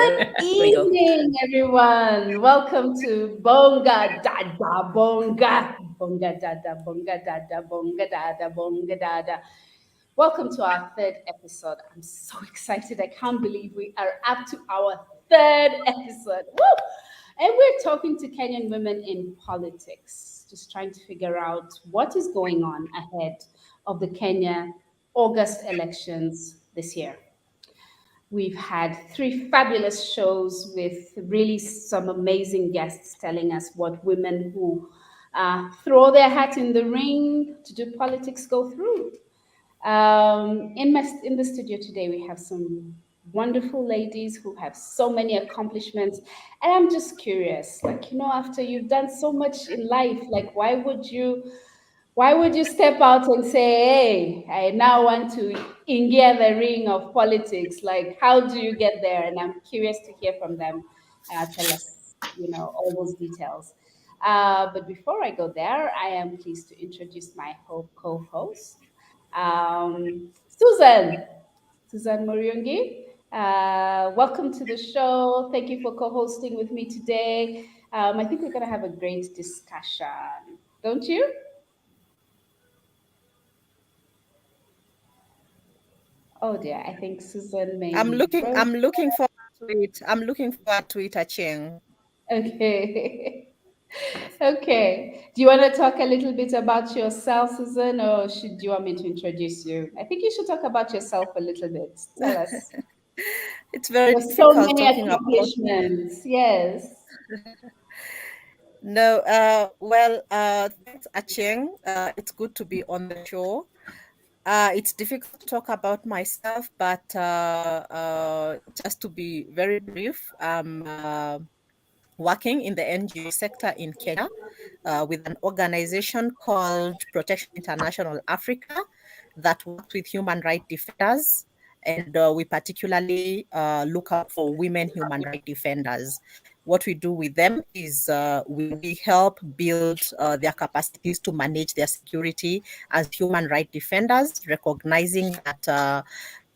Good evening, everyone. Welcome to Bonga Dada Bonga. Bonga Dada Bonga Dada Bonga Dada Bonga Dada. Welcome to our third episode. I'm so excited. I can't believe we are up to our third episode. Woo! And we're talking to Kenyan women in politics, just trying to figure out what is going on ahead of the Kenya August elections this year. We've had three fabulous shows with really some amazing guests telling us what women who throw their hat in the ring to do politics go through. In the studio today, we have some wonderful ladies who have so many accomplishments. And I'm just curious, like, after you've done so much in life, like, why would you step out and say, hey, I now want to ingear the ring of politics? Like, how do you get there? And I'm curious to hear from them. Tell us, all those details. But before I go there, I am pleased to introduce my co-host, Susan. Susan Moriungi. Welcome to the show. Thank you for co-hosting with me today. I think we're going to have a great discussion, don't you? Oh dear, I think Susan may I'm be looking frozen. I'm looking forward to it. I'm looking forward to it, Acheng. Okay. Okay. Do you want to talk a little bit about yourself, Susan, or do you want me to introduce you? I think you should talk about yourself a little bit. Tell us. It's very You have so difficult many talking about. accomplishments. Yes. No, thanks, Acheng. It's good to be on the show. It's difficult to talk about myself, but just to be very brief, I'm working in the NGO sector in Kenya with an organization called Protection International Africa that works with human rights defenders. And we particularly look out for women human rights defenders. What we do with them is we help build their capacities to manage their security as human rights defenders, recognizing that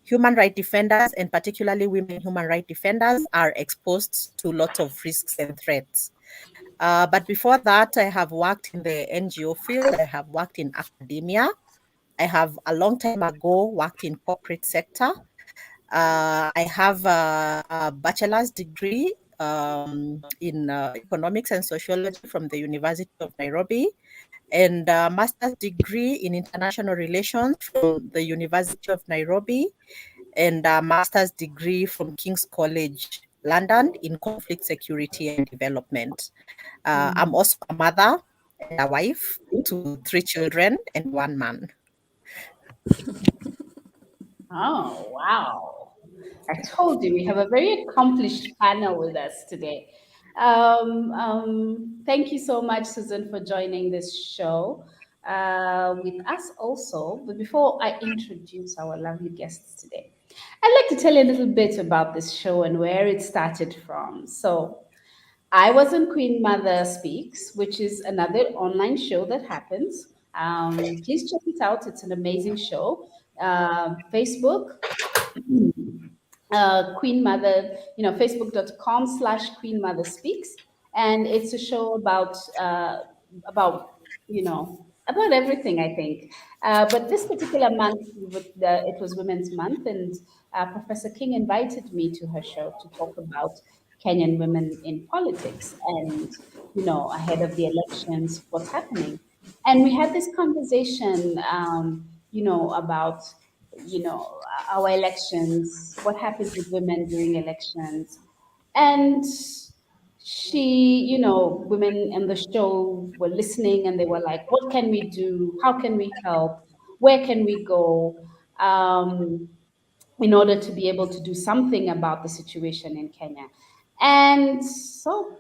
human rights defenders, and particularly women human rights defenders, are exposed to lots of risks and threats. But before that, I have worked in the NGO field. I have worked in academia. I have a long time ago worked in corporate sector. I have a bachelor's degree in economics and sociology from the University of Nairobi, and a master's degree in international relations from the University of Nairobi, and a master's degree from King's College, London, in conflict security and development. I'm Mm. also a mother and a wife to three children and one man. Oh, wow. I told you we have a very accomplished panel with us today. Thank you so much, Susan, for joining this show with us also. But before I introduce our lovely guests today, I'd like to tell you a little bit about this show and where it started from. So, I was on Queen Mother Speaks, which is another online show that happens. Please check it out. It's an amazing show. Facebook, Queen Mother, facebook.com/Queen Mother Speaks. And it's a show about, about everything, I think. But this particular month, it was Women's Month, and Professor King invited me to her show to talk about Kenyan women in politics and, ahead of the elections, what's happening. And we had this conversation, about our elections, what happens with women during elections. And women in the show were listening and they were like, what can we do? How can we help? Where can we go? In order to be able to do something about the situation in Kenya. And so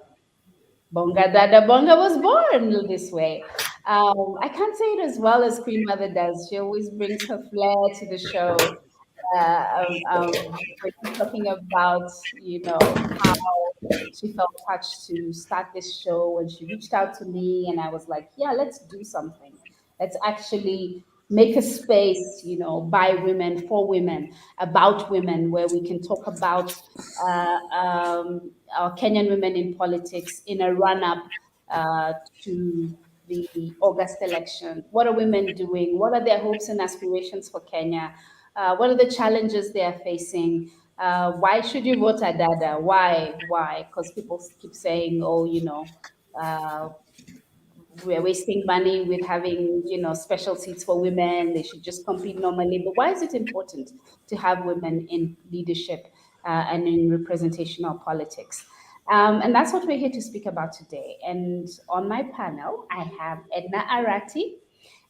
BongaDadaBonga was born this way. I can't say it as well as Queen Mother does. She always brings her flair to the show. We're just talking about, how she felt touched to start this show when she reached out to me, and I was like, yeah, let's do something. Let's actually make a space, you know, by women, for women, about women, where we can talk about our Kenyan women in politics in a run-up to the August election. What are women doing? What are their hopes and aspirations for Kenya? What are the challenges they are facing? Why should you vote Adada? Why? Why? Because people keep saying, oh, you know, uh, we're wasting money with having, you know, special seats for women. They should just compete normally. But why is it important to have women in leadership and in representational politics? And that's what we're here to speak about today. And on my panel, I have EDNA ARATI.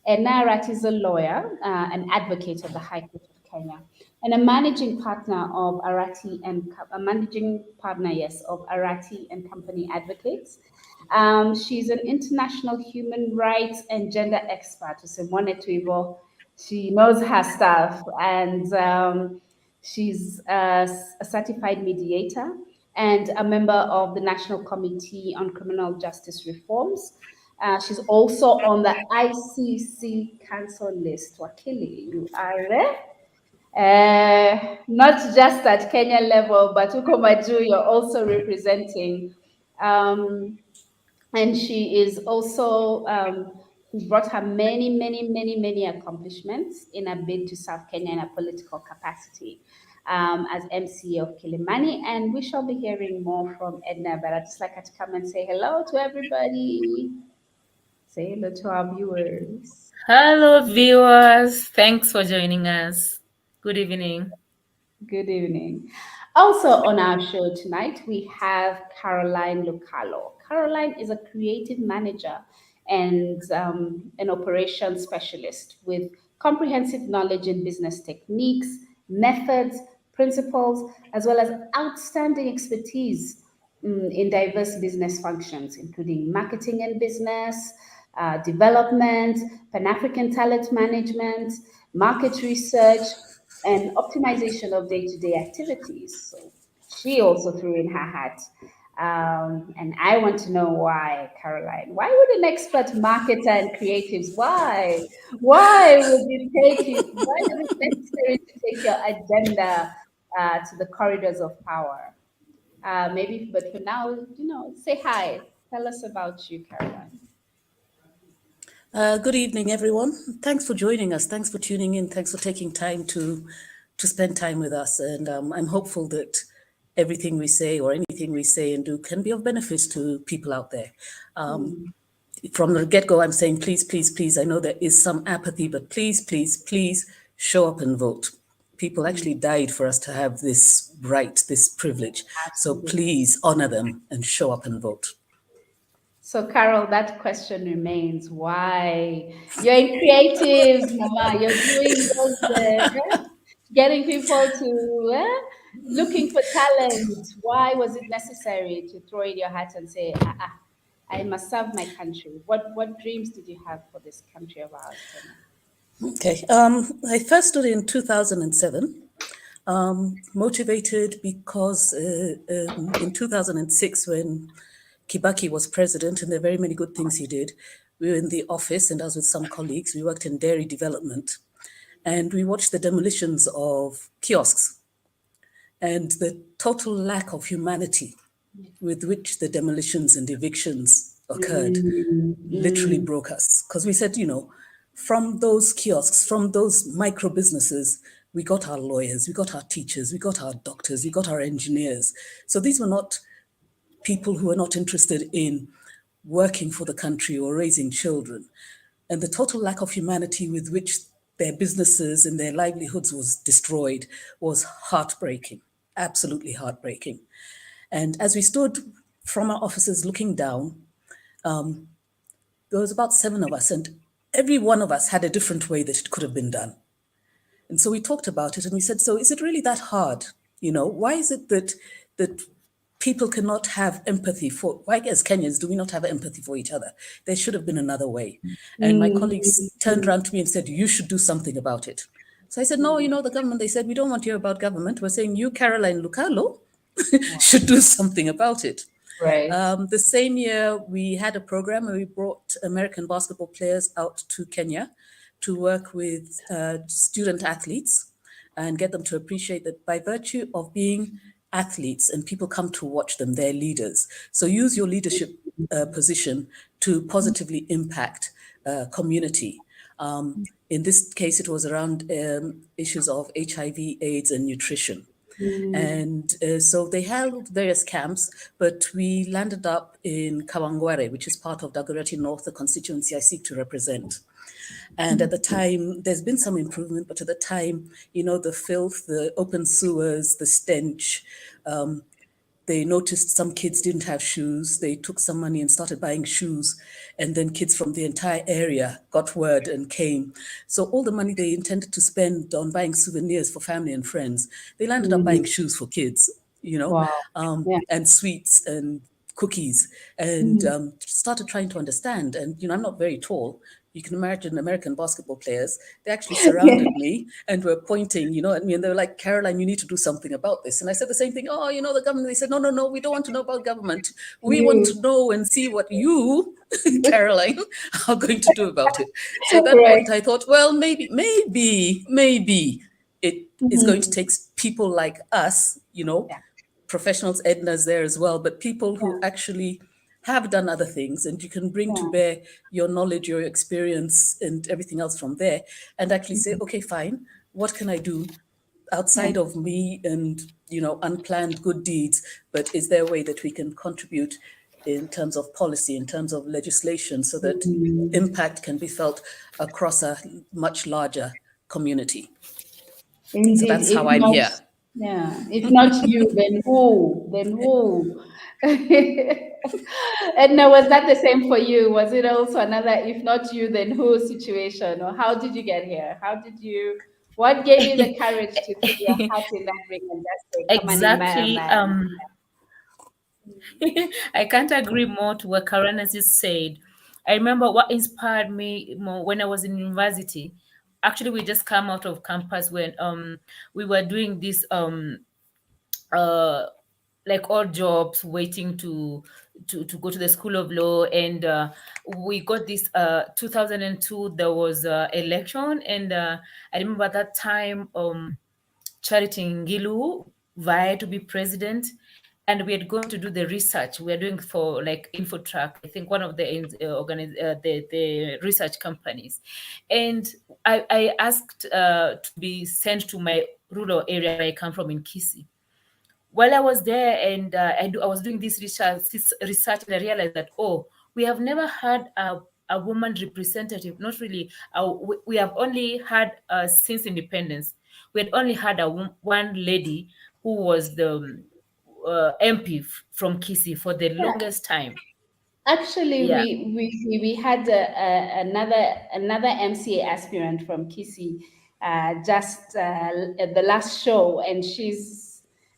EDNA ARATI is a lawyer, an advocate of the High Court of Kenya, and a managing partner of Arati and a managing partner, yes, of Arati and Company Advocates. She's an international human rights and gender expert. She knows her stuff, and she's a certified mediator and a member of the National Committee on Criminal Justice Reforms. She's also on the ICC Council list. Wakili, you are there? Not just at Kenya level, but Ukomaju, you're also representing. Um, and she is also, she's brought her many accomplishments in a bid to serve Kenya in a political capacity as MC of Kilimani. And we shall be hearing more from Edna, but I'd just like her to come and say hello to everybody. Say hello to our viewers. Hello, viewers. Thanks for joining us. Good evening. Good evening. Also on our show tonight, we have Caroline LUKALO. Caroline is a creative manager and an operations specialist with comprehensive knowledge in business techniques, methods, principles, as well as outstanding expertise in diverse business functions, including marketing and business, development, Pan-African talent management, market research, and optimization of day-to-day activities. So she also threw in her hat. And I want to know why, Caroline. Why would an expert marketer and creatives, why? Why would you take it? Why is it necessary to take your agenda to the corridors of power? Maybe, but for now, you know, say hi. Tell us about you, Caroline. Good evening, everyone. Thanks for joining us. Thanks for tuning in. Thanks for taking time to spend time with us. And I'm hopeful that everything we say or anything we say and do can be of benefit to people out there. From the get-go, I'm saying, please, I know there is some apathy, but please show up and vote. People actually died for us to have this right, this privilege. Absolutely. So please honor them and show up and vote. So, Carol, that question remains: why? You're in creatives, Mama. You're doing those, getting people to looking for talent. Why was it necessary to throw in your hat and say, I must serve my country? What dreams did you have for this country of ours, Kenya? Okay. I first stood in 2007. Motivated because in 2006, when Kibaki was president, and there are very many good things he did, we were in the office, and I was with some colleagues. We worked in dairy development, and we watched the demolitions of kiosks and the total lack of humanity with which the demolitions and evictions occurred literally broke us. Because we said, you know, from those kiosks, from those micro businesses, we got our lawyers, we got our teachers, we got our doctors, we got our engineers. So these were not people who were not interested in working for the country or raising children. And the total lack of humanity with which their businesses and their livelihoods was destroyed was heartbreaking, absolutely heartbreaking. And as we stood from our offices looking down, there was about 7 of us, and every one of us had a different way that it could have been done. And so we talked about it and we said, so is it really that hard? You know, why is it that people cannot have empathy for, why as Kenyans do we not have empathy for each other? There should have been another way. And my colleagues turned around to me and said, you should do something about it. So I said, no, you know, the government, they said, we don't want to hear about government. We're saying you, Caroline LUKALO, should do something about it. Right. The same year, we had a program where we brought American basketball players out to Kenya to work with student athletes and get them to appreciate that by virtue of being athletes and people come to watch them, they're leaders. So use your leadership position to positively impact community. In this case, it was around issues of HIV, AIDS, and nutrition. And so they held various camps, but we landed up in Kawangware, which is part of Dagoretti Nort, the constituency I seek to represent. And at the time, there's been some improvement, but at the time, you know, the filth, the open sewers, the stench, they noticed some kids didn't have shoes. They took some money and started buying shoes. And then kids from the entire area got word and came. So all the money they intended to spend on buying souvenirs for family and friends, they landed up buying shoes for kids, you know, Wow. and sweets and cookies, and started trying to understand. And, you know, I'm not very tall. You can imagine American basketball players, they actually surrounded me and were pointing, you know, at me. And they were like, Caroline, you need to do something about this. And I said the same thing. Oh, you know, the government. They said, no, no, no, we don't want to know about government. We want to know and see what you, Caroline, are going to do about it. So at that point, I thought, well, maybe it is going to take people like us, you know, professionals, EDNA's there as well, but people who actually have done other things, and you can bring to bear your knowledge, your experience, and everything else from there, and actually say, okay, fine, what can I do outside of me and, you know, unplanned good deeds, but is there a way that we can contribute in terms of policy, in terms of legislation, so that impact can be felt across a much larger community? Indeed. So that's how I'm here. Yeah, if not you, then who? Then who? Edna, was that the same for you? Was it also another if not you, then who situation? Or how did you get here? What gave you the courage to throw your hat in that ring and just say, come Exactly. on, I can't agree more to what Karen has just said. I remember what inspired me more when I was in university. Actually, we just come out of campus when we were doing this like odd jobs, waiting to go to the School of Law, and we got this 2002. There was election, and I remember at that time Charity Ngilu vying to be president, and we had gone to do the research. We are doing for like InfoTrack, I think one of the the research companies, and I asked to be sent to my rural area where I come from in Kisii. While I was there and I was doing this research, and I realized that, oh, we have never had a woman representative. Not really. We have only had since independence. We had only had one lady who was the MP from Kisii for the longest time. Actually, Yeah. we had another MCA aspirant from Kisii just at the last show, and she's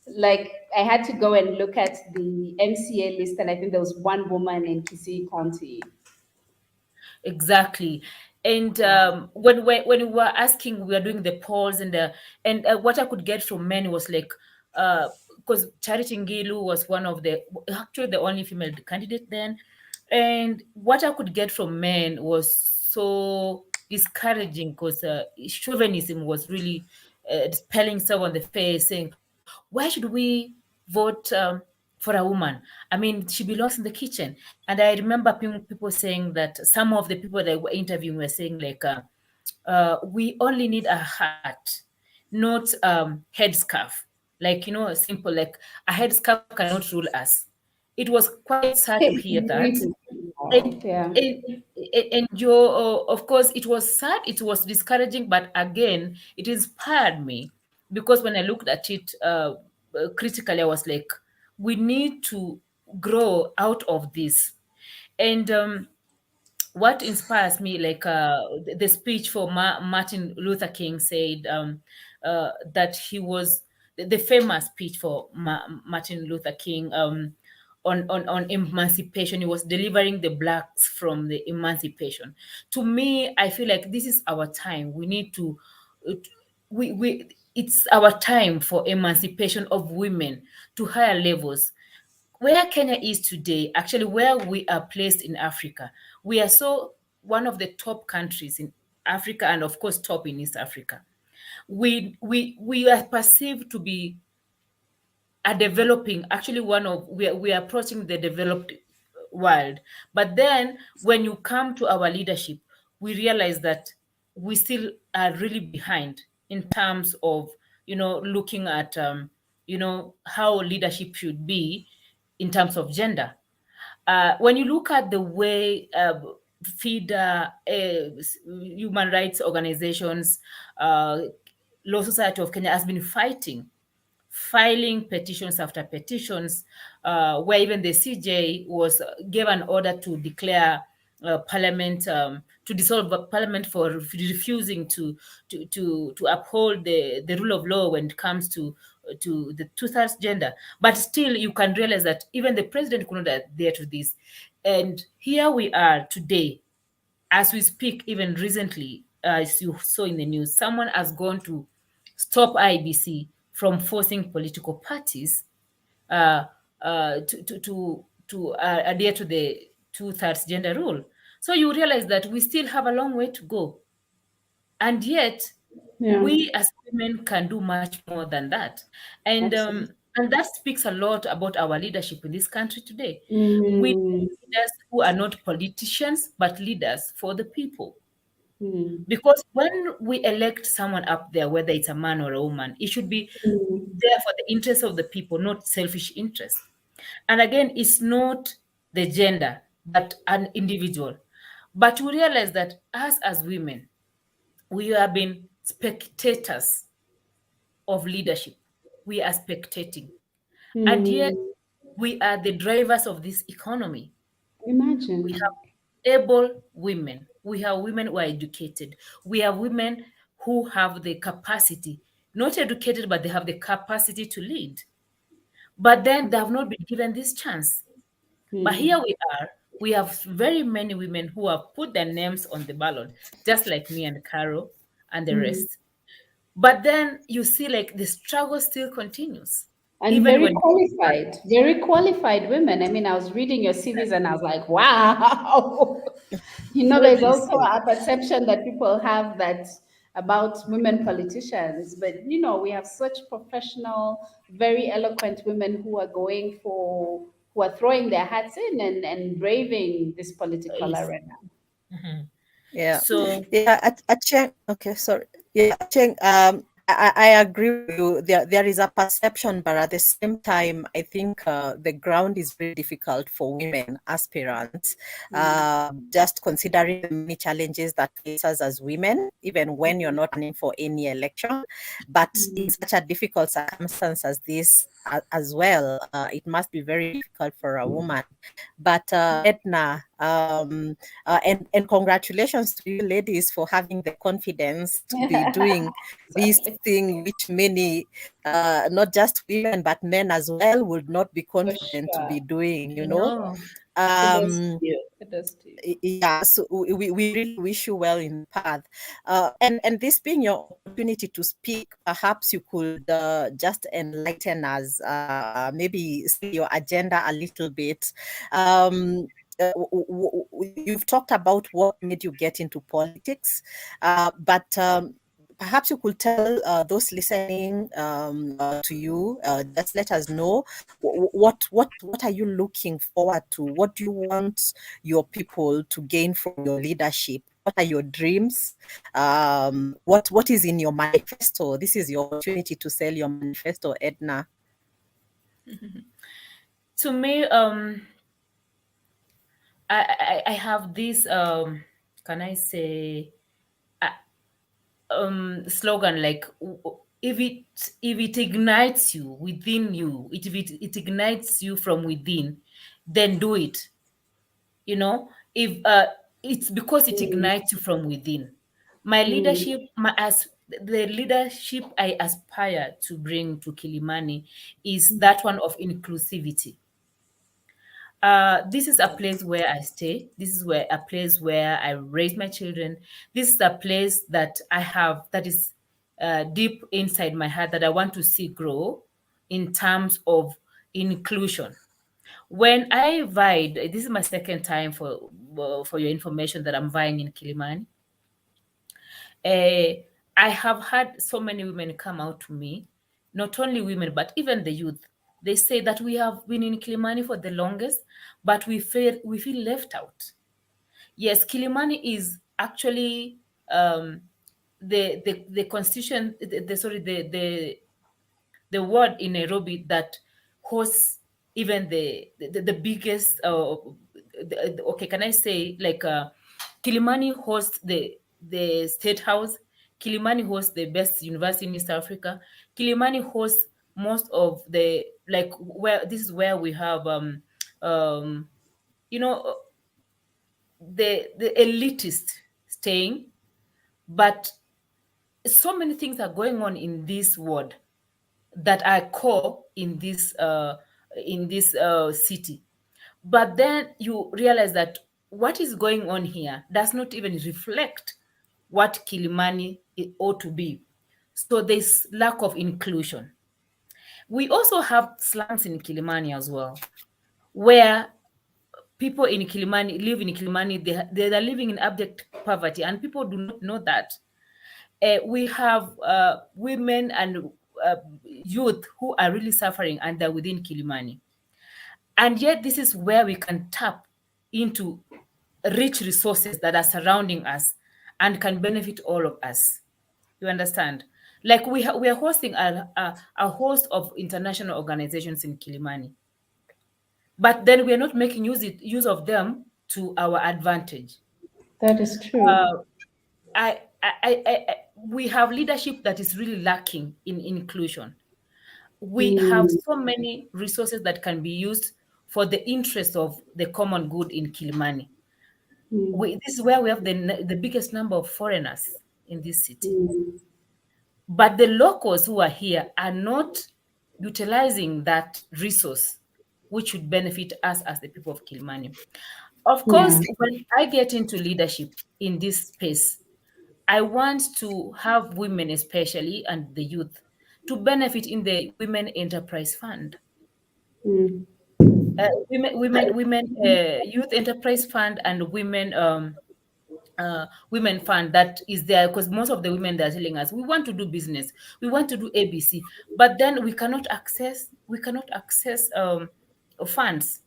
like, I had to go and look at the MCA list, and I think there was one woman in Kisii County. Exactly. And when we were asking, we were doing the polls, and what I could get from men was like, because Charity Ngilu was actually the only female candidate then, and what I could get from men was so discouraging, because chauvinism was really spelling so on the face, saying, why should we vote for a woman? I mean, she belongs in the kitchen. And I remember people saying that, some of the people that were interviewing were saying like, we only need a hat, not headscarf. Like, you know, simple, like a headscarf cannot rule us. It was quite sad to hear that. And of course, it was sad, it was discouraging, but again, it inspired me, because when I looked at it critically, I was like, we need to grow out of this. And what inspires me, like the speech for Martin Luther King said, that he was the famous speech for Martin Luther King on emancipation. He was delivering the blacks from the emancipation. To me, I feel like this is our time. We need to, it's our time for emancipation of women to higher levels. Where Kenya is today, actually where we are placed in Africa, we are one of the top countries in Africa, and of course top in East Africa. We are perceived to be a developing, actually we are approaching the developed world. But then when you come to our leadership, we realize that we still are really behind in terms of, looking at, how leadership should be in terms of gender. When you look at the way FIDA, human rights organizations, Law Society of Kenya has been filing petitions after petitions, where even the CJ was gave an order to declare Parliament, to dissolve Parliament for refusing to uphold the rule of law when it comes to the two-thirds gender. But still, you can realize that even the president could not adhere to this. And here we are today, as we speak. Even recently, as you saw in the news, someone has gone to stop IBC from forcing political parties to adhere to the two-thirds gender rule. So you realize that we still have a long way to go. And yet, we as women can do much more than that. And that speaks a lot about our leadership in this country today. We leaders who are not politicians, but leaders for the people. Because when we elect someone up there, whether it's a man or a woman, it should be there for the interests of the people, not selfish interests. And again, it's not the gender, but an individual. But we realize that us as women, we have been spectators of leadership. We are spectating. And yet, we are the drivers of this economy. Imagine. We have able women. We have women who are educated. We have women who have the capacity, not educated, but they have the capacity to lead. But then they have not been given this chance. But here we are. We have very many women who have put their names on the ballot, just like me and Carol and the rest. But then you see, like, the struggle still continues. And Even very qualified women. I mean, I was reading your CVs and I was like, wow. There's also a perception that people have that about women politicians, but we have such professional, very eloquent women who are who are throwing their hats in and braving this political arena. Yeah. So Achieng, okay, sorry. Yeah, Achieng, I agree with you. There is a perception, but at the same time, I think the ground is very difficult for women aspirants. Just considering the many challenges that face us as women, even when you're not running for any election, but in such a difficult circumstance as this as well, it must be very difficult for a woman. But Edna, and congratulations to you ladies for having the confidence to be doing this thing which many, not just women, but men as well would not be confident to be doing, Yeah, so we really wish you well in the path. And this being your opportunity to speak, perhaps you could just enlighten us, maybe see your agenda a little bit. You've talked about what made you get into politics, but perhaps you could tell those listening to you, just let us know what are you looking forward to? What do you want your people to gain from your leadership? What are your dreams? What is in your manifesto? This is your opportunity to sell your manifesto, Edna. To me, I have this, can I say, slogan, like, if it ignites you within you, if it ignites you from within, then do it. If it's because it ignites you from within. My leadership, as the leadership I aspire to bring to Kilimani is that one of inclusivity. This is a place where I stay. This is a place where I raise my children. This is a place that I have, that is deep inside my heart, that I want to see grow in terms of inclusion. When I vied, this is my second time, for your information, that I'm vying in Kilimani. I have had so many women come out to me, not only women, but even the youth. They say that we have been in Kilimani for the longest, but we feel left out. Yes, Kilimani is actually the constitution, sorry, the ward in Nairobi that hosts even the biggest. Okay, can I say like Kilimani hosts the State House. Kilimani hosts the best university in East Africa. Kilimani hosts most of the, like, where this is where we have um you know the elitist staying, but so many things are going on in this ward that are core in this city. But then you realize that what is going on here does not even reflect what Kilimani ought to be. So there's lack of inclusion. We also have slums in Kilimani as well, where people in Kilimani live in Kilimani, they are living in abject poverty, and people do not know that. We have women and youth who are really suffering, and they're within Kilimani. And yet, this is where we can tap into rich resources that are surrounding us and can benefit all of us. You understand? Like we are hosting a host of international organizations in Kilimani, but then we are not making use of them to our advantage. That is true. We have leadership that is really lacking in inclusion. We have so many resources that can be used for the interest of the common good in Kilimani. This is where we have the biggest number of foreigners in this city. But the locals who are here are not utilizing that resource, which would benefit us as the people of Kilimani. Of course, when I get into leadership in this space, I want to have women, especially, and the youth, to benefit in the Women Enterprise Fund. Youth Enterprise Fund and women fund that is there, because most of the women, they're telling us we want to do business, we want to do ABC, but then we cannot access funds.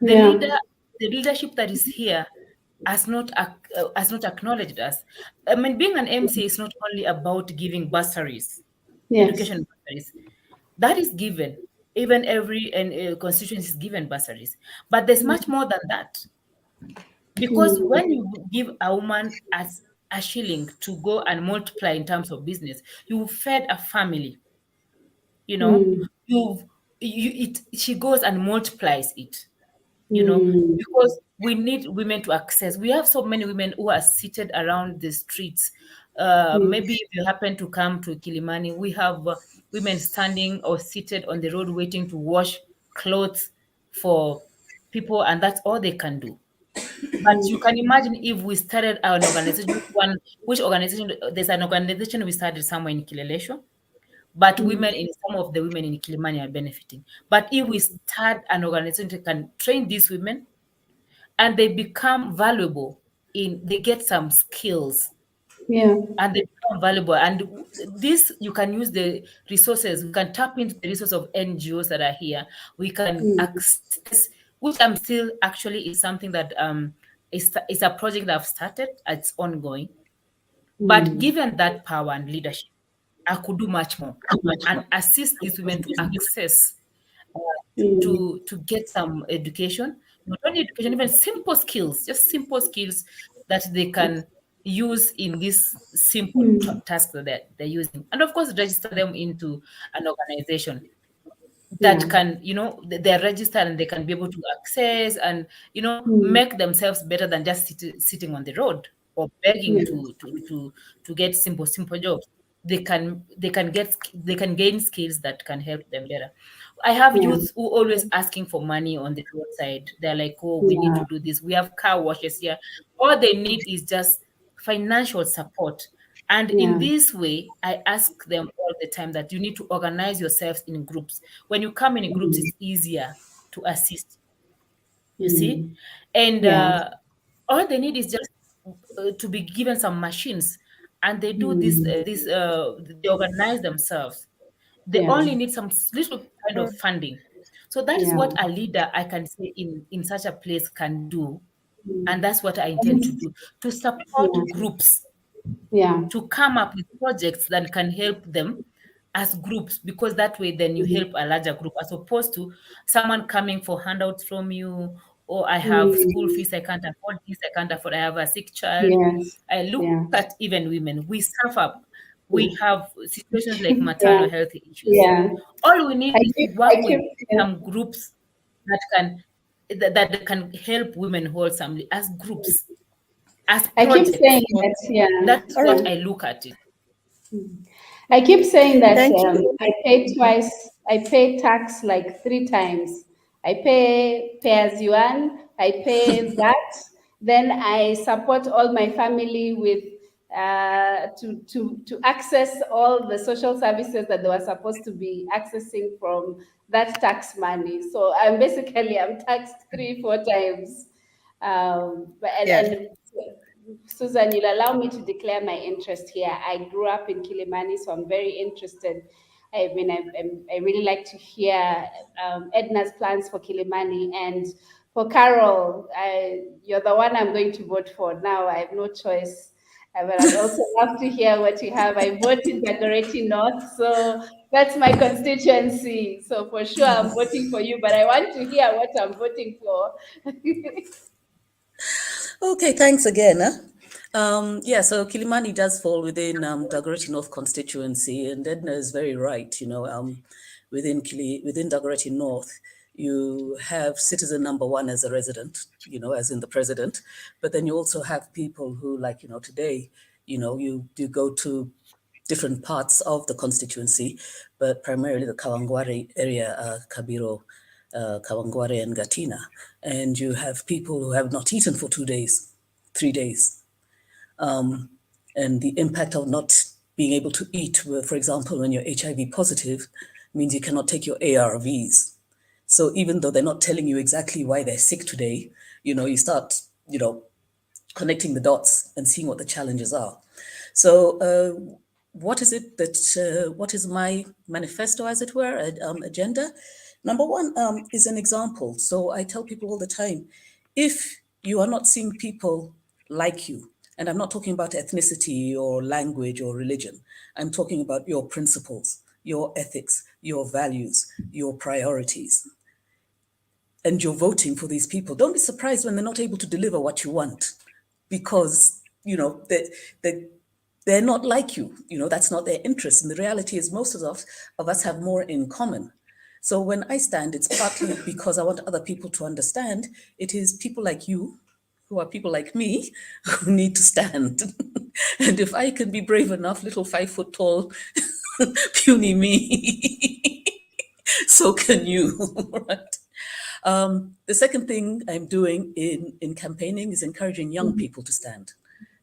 The leadership that is here has not acknowledged us. I mean, being an MC is not only about giving bursaries, education bursaries. That is given. Even every constituency is given bursaries, but there's much more than that. Because when you give a woman as a shilling to go and multiply in terms of business, you fed a family. You know, she goes and multiplies it. Because we need women to access. We have so many women who are seated around the streets. Maybe if you happen to come to Kilimani, we have women standing or seated on the road waiting to wash clothes for people, and that's all they can do. But you can imagine if we started an organization, there's an organization we started somewhere in Kilelesho, but some of the women in Kilimani are benefiting. But if we start an organization that can train these women and they become valuable, they get some skills. And they become valuable. And this, you can use the resources. We can tap into the resources of NGOs that are here. We can access, which I'm still actually is something that is a project that I've started. It's ongoing. But given that power and leadership, I could do much more and assist these women to access, to get some education, not only education, even simple skills, just simple skills that they can use in this simple task that they're using. And of course, register them into an organization that can, they're registered and they can be able to access and, make themselves better than just sitting on the road or begging to get simple jobs. They can gain skills that can help them better. I have youths who always asking for money on the roadside. They're like, oh, we need to do this. We have car washes here. All they need is just financial support. And in this way, I ask them all the time that you need to organize yourselves in groups. When you come in groups, it's easier to assist. You see? And all they need is just to be given some machines and they do this. They organize themselves. They only need some little kind of funding. So that is what a leader, I can say, in such a place can do. And that's what I intend to do, to support groups to come up with projects that can help them as groups, because that way then you help a larger group, as opposed to someone coming for handouts from you, or I have school fees, I can't afford this, I can't afford, I have a sick child. I look at even women, we suffer. We have situations like maternal health issues. All we need is to work with some groups that can help women wholesomely as groups, as I keep projects. saying that, That's what I look at it. I keep saying that Thank you. I pay twice. I pay tax like 3 times. I pay as you earn. I pay that. Then I support all my family with to access all the social services that they were supposed to be accessing from that tax money. So I'm taxed 3-4 times. And Susan, you'll allow me to declare my interest here. I grew up in Kilimani, so I'm very interested. I mean, I really like to hear Edna's plans for Kilimani. And for Carol, you're the one I'm going to vote for now. I have no choice. But I'd also love to hear what you have. I voted Dagoretti North, so that's my constituency. So for sure, I'm voting for you, but I want to hear what I'm voting for. Okay, thanks again. Yeah, so Kilimani does fall within Dagoretti North constituency, and Edna is very right. Within Dagoretti North, you have citizen number 1 as a resident, as in the president, but then you also have people who, like, today, you go to different parts of the constituency, but primarily the Kawangware area, Kabiro, Kawangware and Gatina. And you have people who have not eaten for 2 days, 3 days. And the impact of not being able to eat, for example, when you're HIV positive, means you cannot take your ARVs. So even though they're not telling you exactly why they're sick today, you start, connecting the dots and seeing what the challenges are. So what is it that, what is my manifesto, as it were, agenda? Number 1 is an example. So I tell people all the time, if you are not seeing people like you, and I'm not talking about ethnicity or language or religion, I'm talking about your principles, your ethics, your values, your priorities, and you're voting for these people, don't be surprised when they're not able to deliver what you want, because, they're not like you. That's not their interest. And the reality is most of us have more in common. So when I stand, it's partly because I want other people to understand it is people like you, who are people like me, who need to stand. And if I can be brave enough, little 5 foot tall, puny me, so can you, right? The second thing I'm doing in campaigning is encouraging young people to stand.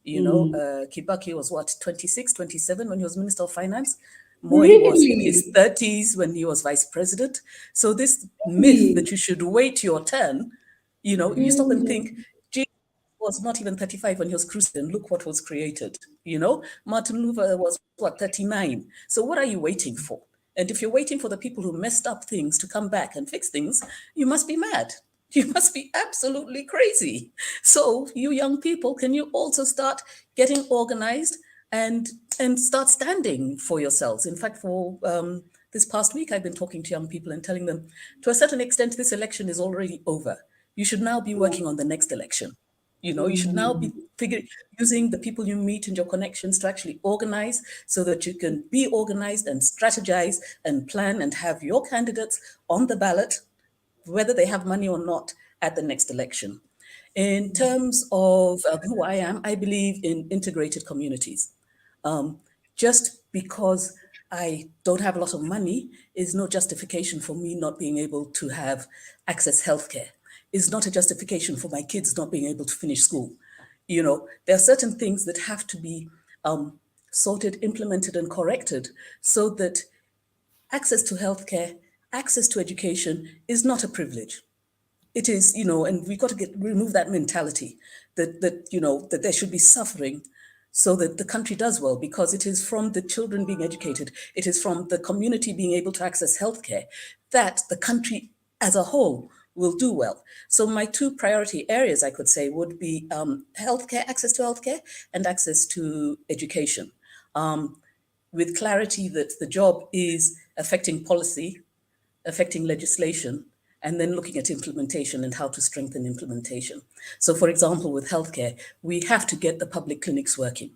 Kibaki was 26, 27 when he was Minister of Finance. Moi was in his 30s when he was vice president. So this myth that you should wait your turn, you stop and think, gee, was not even 35 when he was crucified, and look what was created. Martin Luther was 39. So what are you waiting for? And if you're waiting for the people who messed up things to come back and fix things, you must be mad. You must be absolutely crazy. So you young people, can you also start getting organized and start standing for yourselves? In fact, for this past week, I've been talking to young people and telling them, to a certain extent, this election is already over. You should now be working on the next election. You should now be using the people you meet and your connections to actually organize, so that you can be organized and strategize and plan and have your candidates on the ballot, whether they have money or not, at the next election. In terms of who I am, I believe in integrated communities. Just because I don't have a lot of money is no justification for me not being able to have access healthcare. Is not a justification for my kids not being able to finish school. There are certain things that have to be sorted, implemented, and corrected, so that access to healthcare, access to education is not a privilege. It is, and we've got to remove that mentality that there should be suffering so that the country does well, because it is from the children being educated, it is from the community being able to access healthcare, that the country as a whole will do well. So my two priority areas, I could say, would be healthcare, access to healthcare, and access to education. With clarity that the job is affecting policy, affecting legislation, and then looking at implementation and how to strengthen implementation. So for example, with healthcare, we have to get the public clinics working.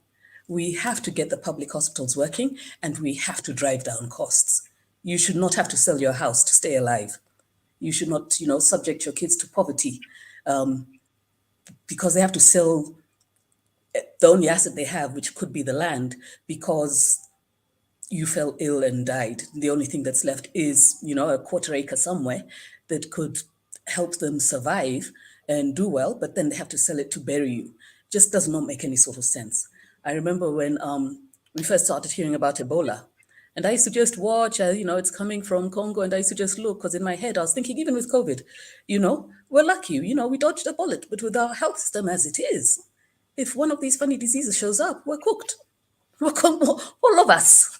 We have to get the public hospitals working, and we have to drive down costs. You should not have to sell your house to stay alive. You should not, subject your kids to poverty because they have to sell the only asset they have, which could be the land, because you fell ill and died. The only thing that's left is, a quarter acre somewhere that could help them survive and do well, but then they have to sell it to bury you. Just does not make any sort of sense. I remember when we first started hearing about Ebola, and I used to just watch, it's coming from Congo, and I used to just look, because in my head I was thinking, even with COVID, we're lucky, we dodged a bullet, but with our health system as it is, if one of these funny diseases shows up, we're cooked. We're cooked, all of us.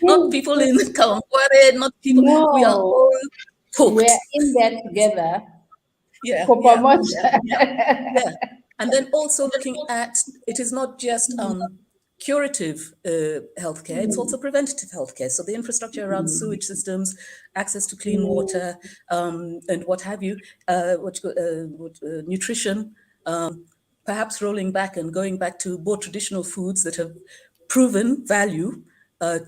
Not people in Kawangware, not people. No. We are all cooked. We're in there together. Yeah. And then also looking at, it is not just curative healthcare, it's also preventative healthcare. So the infrastructure around sewage systems, access to clean water, and what have you, nutrition, perhaps rolling back and going back to more traditional foods that have proven value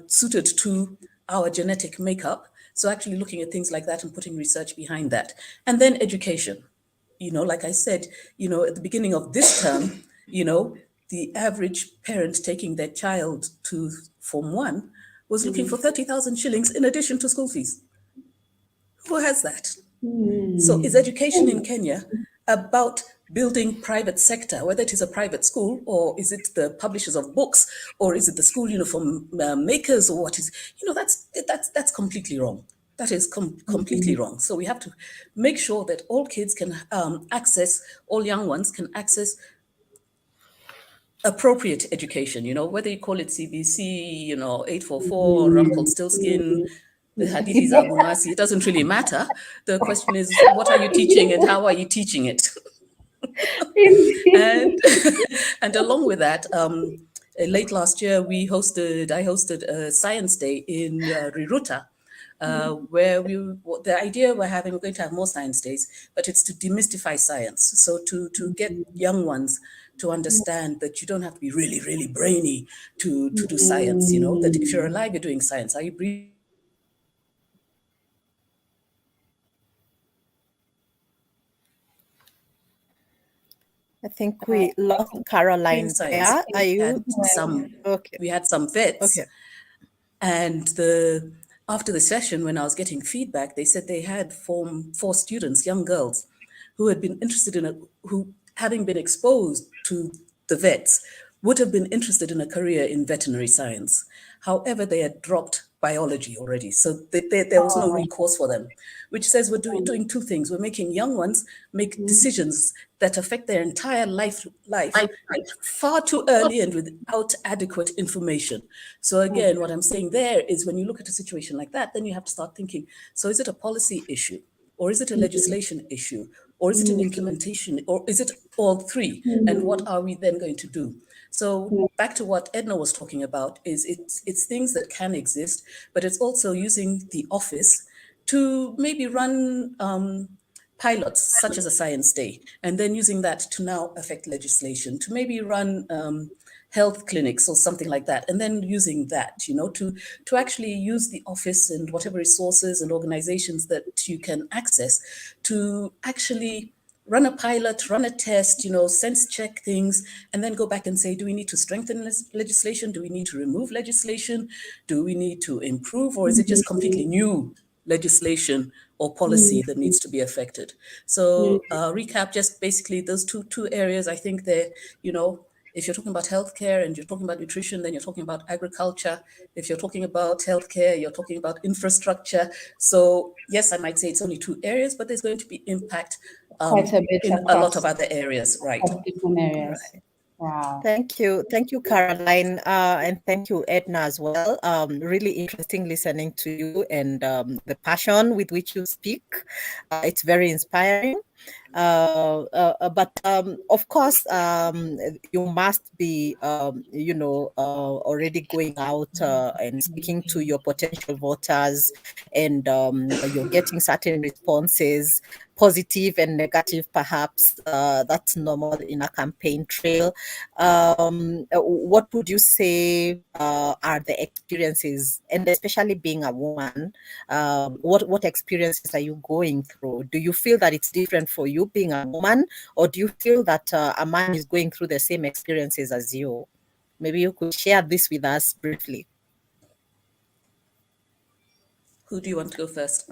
suited to our genetic makeup. So actually looking at things like that and putting research behind that. And then education. Like I said, at the beginning of this term, the average parent taking their child to Form 1 was looking for 30,000 shillings in addition to school fees. Who has that? So is education in Kenya about building private sector, whether it is a private school, or is it the publishers of books, or is it the school uniform makers, or what is, that's completely wrong. That is completely wrong. So we have to make sure that all kids can access, all young ones can access appropriate education, whether you call it CBC, 844, Rumpelstiltskin, the Hadithi za Bunwasi, it doesn't really matter. The question is, what are you teaching and how are you teaching it? And along with that, late last year, I hosted a science day in Riruta, where the idea we're going to have more science days, but it's to demystify science. So to get young ones to understand that you don't have to be really, really brainy to do science, that if you're alive, you're doing science. Are you breathing? I think we lost Caroline there. Are you? We had some vets. Okay. And after the session, when I was getting feedback, they said they had Form 4 students, young girls, who had been interested who, having been exposed to the vets, would have been interested in a career in veterinary science. However, they had dropped biology already. So there was no recourse for them, which says we're doing two things. We're making young ones make decisions that affect their entire life far too early and without adequate information. So again, what I'm saying there is when you look at a situation like that, then you have to start thinking, so is it a policy issue? Or is it a legislation issue? Or is it an implementation? Or is it all three? And what are we then going to do? So back to what Edna was talking about, is it's things that can exist, but it's also using the office to maybe run pilots, such as a science day, and then using that to now affect legislation, to maybe run health clinics or something like that, and then using that, to actually use the office and whatever resources and organizations that you can access to actually run a pilot, run a test, sense check things, and then go back and say, do we need to strengthen legislation? Do we need to remove legislation? Do we need to improve? Or is it just completely new legislation or policy that needs to be affected? So recap, just basically those two areas. I think they're, if you're talking about healthcare and you're talking about nutrition, then you're talking about agriculture. If you're talking about healthcare, you're talking about infrastructure. So yes, I might say it's only two areas, but there's going to be impact quite a bit in a lot of other areas, right? Different areas. Right. Wow. Thank you, Caroline, and thank you, Edna, as well. Really interesting listening to you and the passion with which you speak. It's very inspiring. But of course, you must be, already going out and speaking to your potential voters, and you're getting certain responses, positive and negative, perhaps. That's normal in a campaign trail. What would you say are the experiences, and especially being a woman, what experiences are you going through? Do you feel that it's different for you being a woman, or do you feel that a man is going through the same experiences as you? Maybe you could share this with us briefly. Who do you want to go first?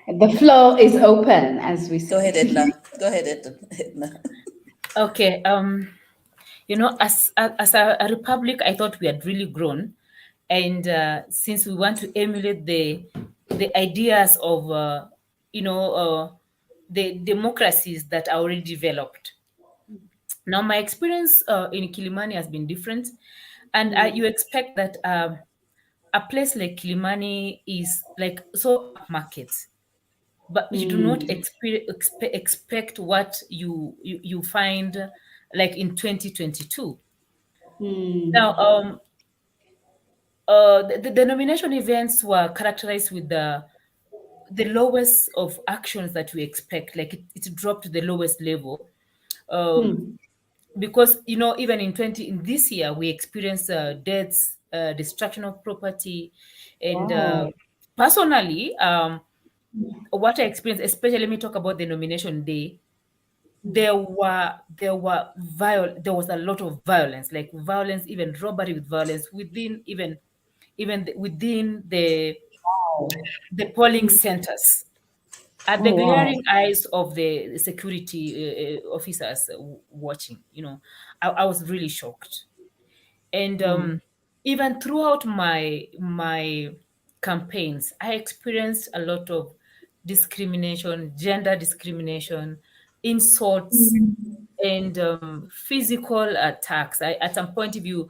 The floor is open, as we say. Go ahead, Edna. Go ahead, Edna. Okay. As a republic, I thought we had really grown, and since we want to emulate the ideas of the democracies that are already developed. Now, my experience in Kilimani has been different, and you expect that a place like Kilimani is like so upmarket, but you do not expect what you find like in 2022. Now, the nomination events were characterized with the lowest of actions that we expect. Like it dropped to the lowest level. Because even in this year we experienced deaths, destruction of property, and Wow. personally, what I experienced, especially, let me talk about the nomination day. There was a lot of violence, like violence, even robbery with violence within within the polling centers, at the Oh, wow. glaring eyes of the security officers watching. I was really shocked. And even throughout my campaigns, I experienced a lot of discrimination, gender discrimination, insults, and physical attacks. At some point, if you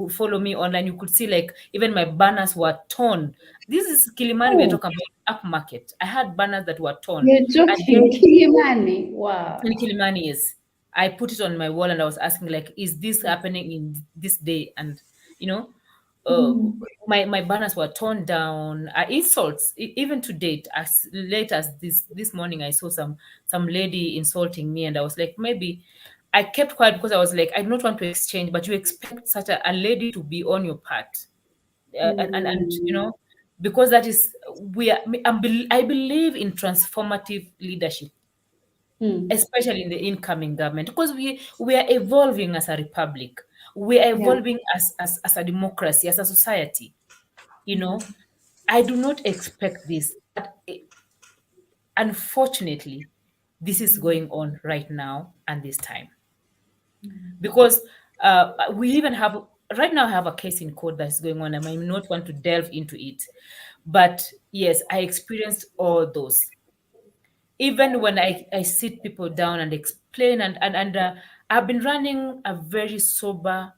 follow me online, you could see like even my banners were torn. This is Kilimani. We're Oh, talking about upmarket. I had banners that were torn. you're And joking. then Kilimani. Wow. in Kilimani, yes. I put it on my wall and I was asking, like, is this happening in this day? And you know, uh, my banners were torn down. Insults, even to date, as late as this morning, I saw some lady insulting me, and I was like, maybe I kept quiet because I was like, I do not want to exchange, but you expect such a lady to be on your part, and because that is I believe in transformative leadership, especially in the incoming government, because we are evolving as a republic, we are Yeah. evolving as a democracy, as a society. I do not expect this, but unfortunately this is going on right now and this time, because we even have right now, I have a case in court that's going on. I might not want to delve into it, but yes, I experienced all those. Even when I sit people down and explain, and I've been running a very sober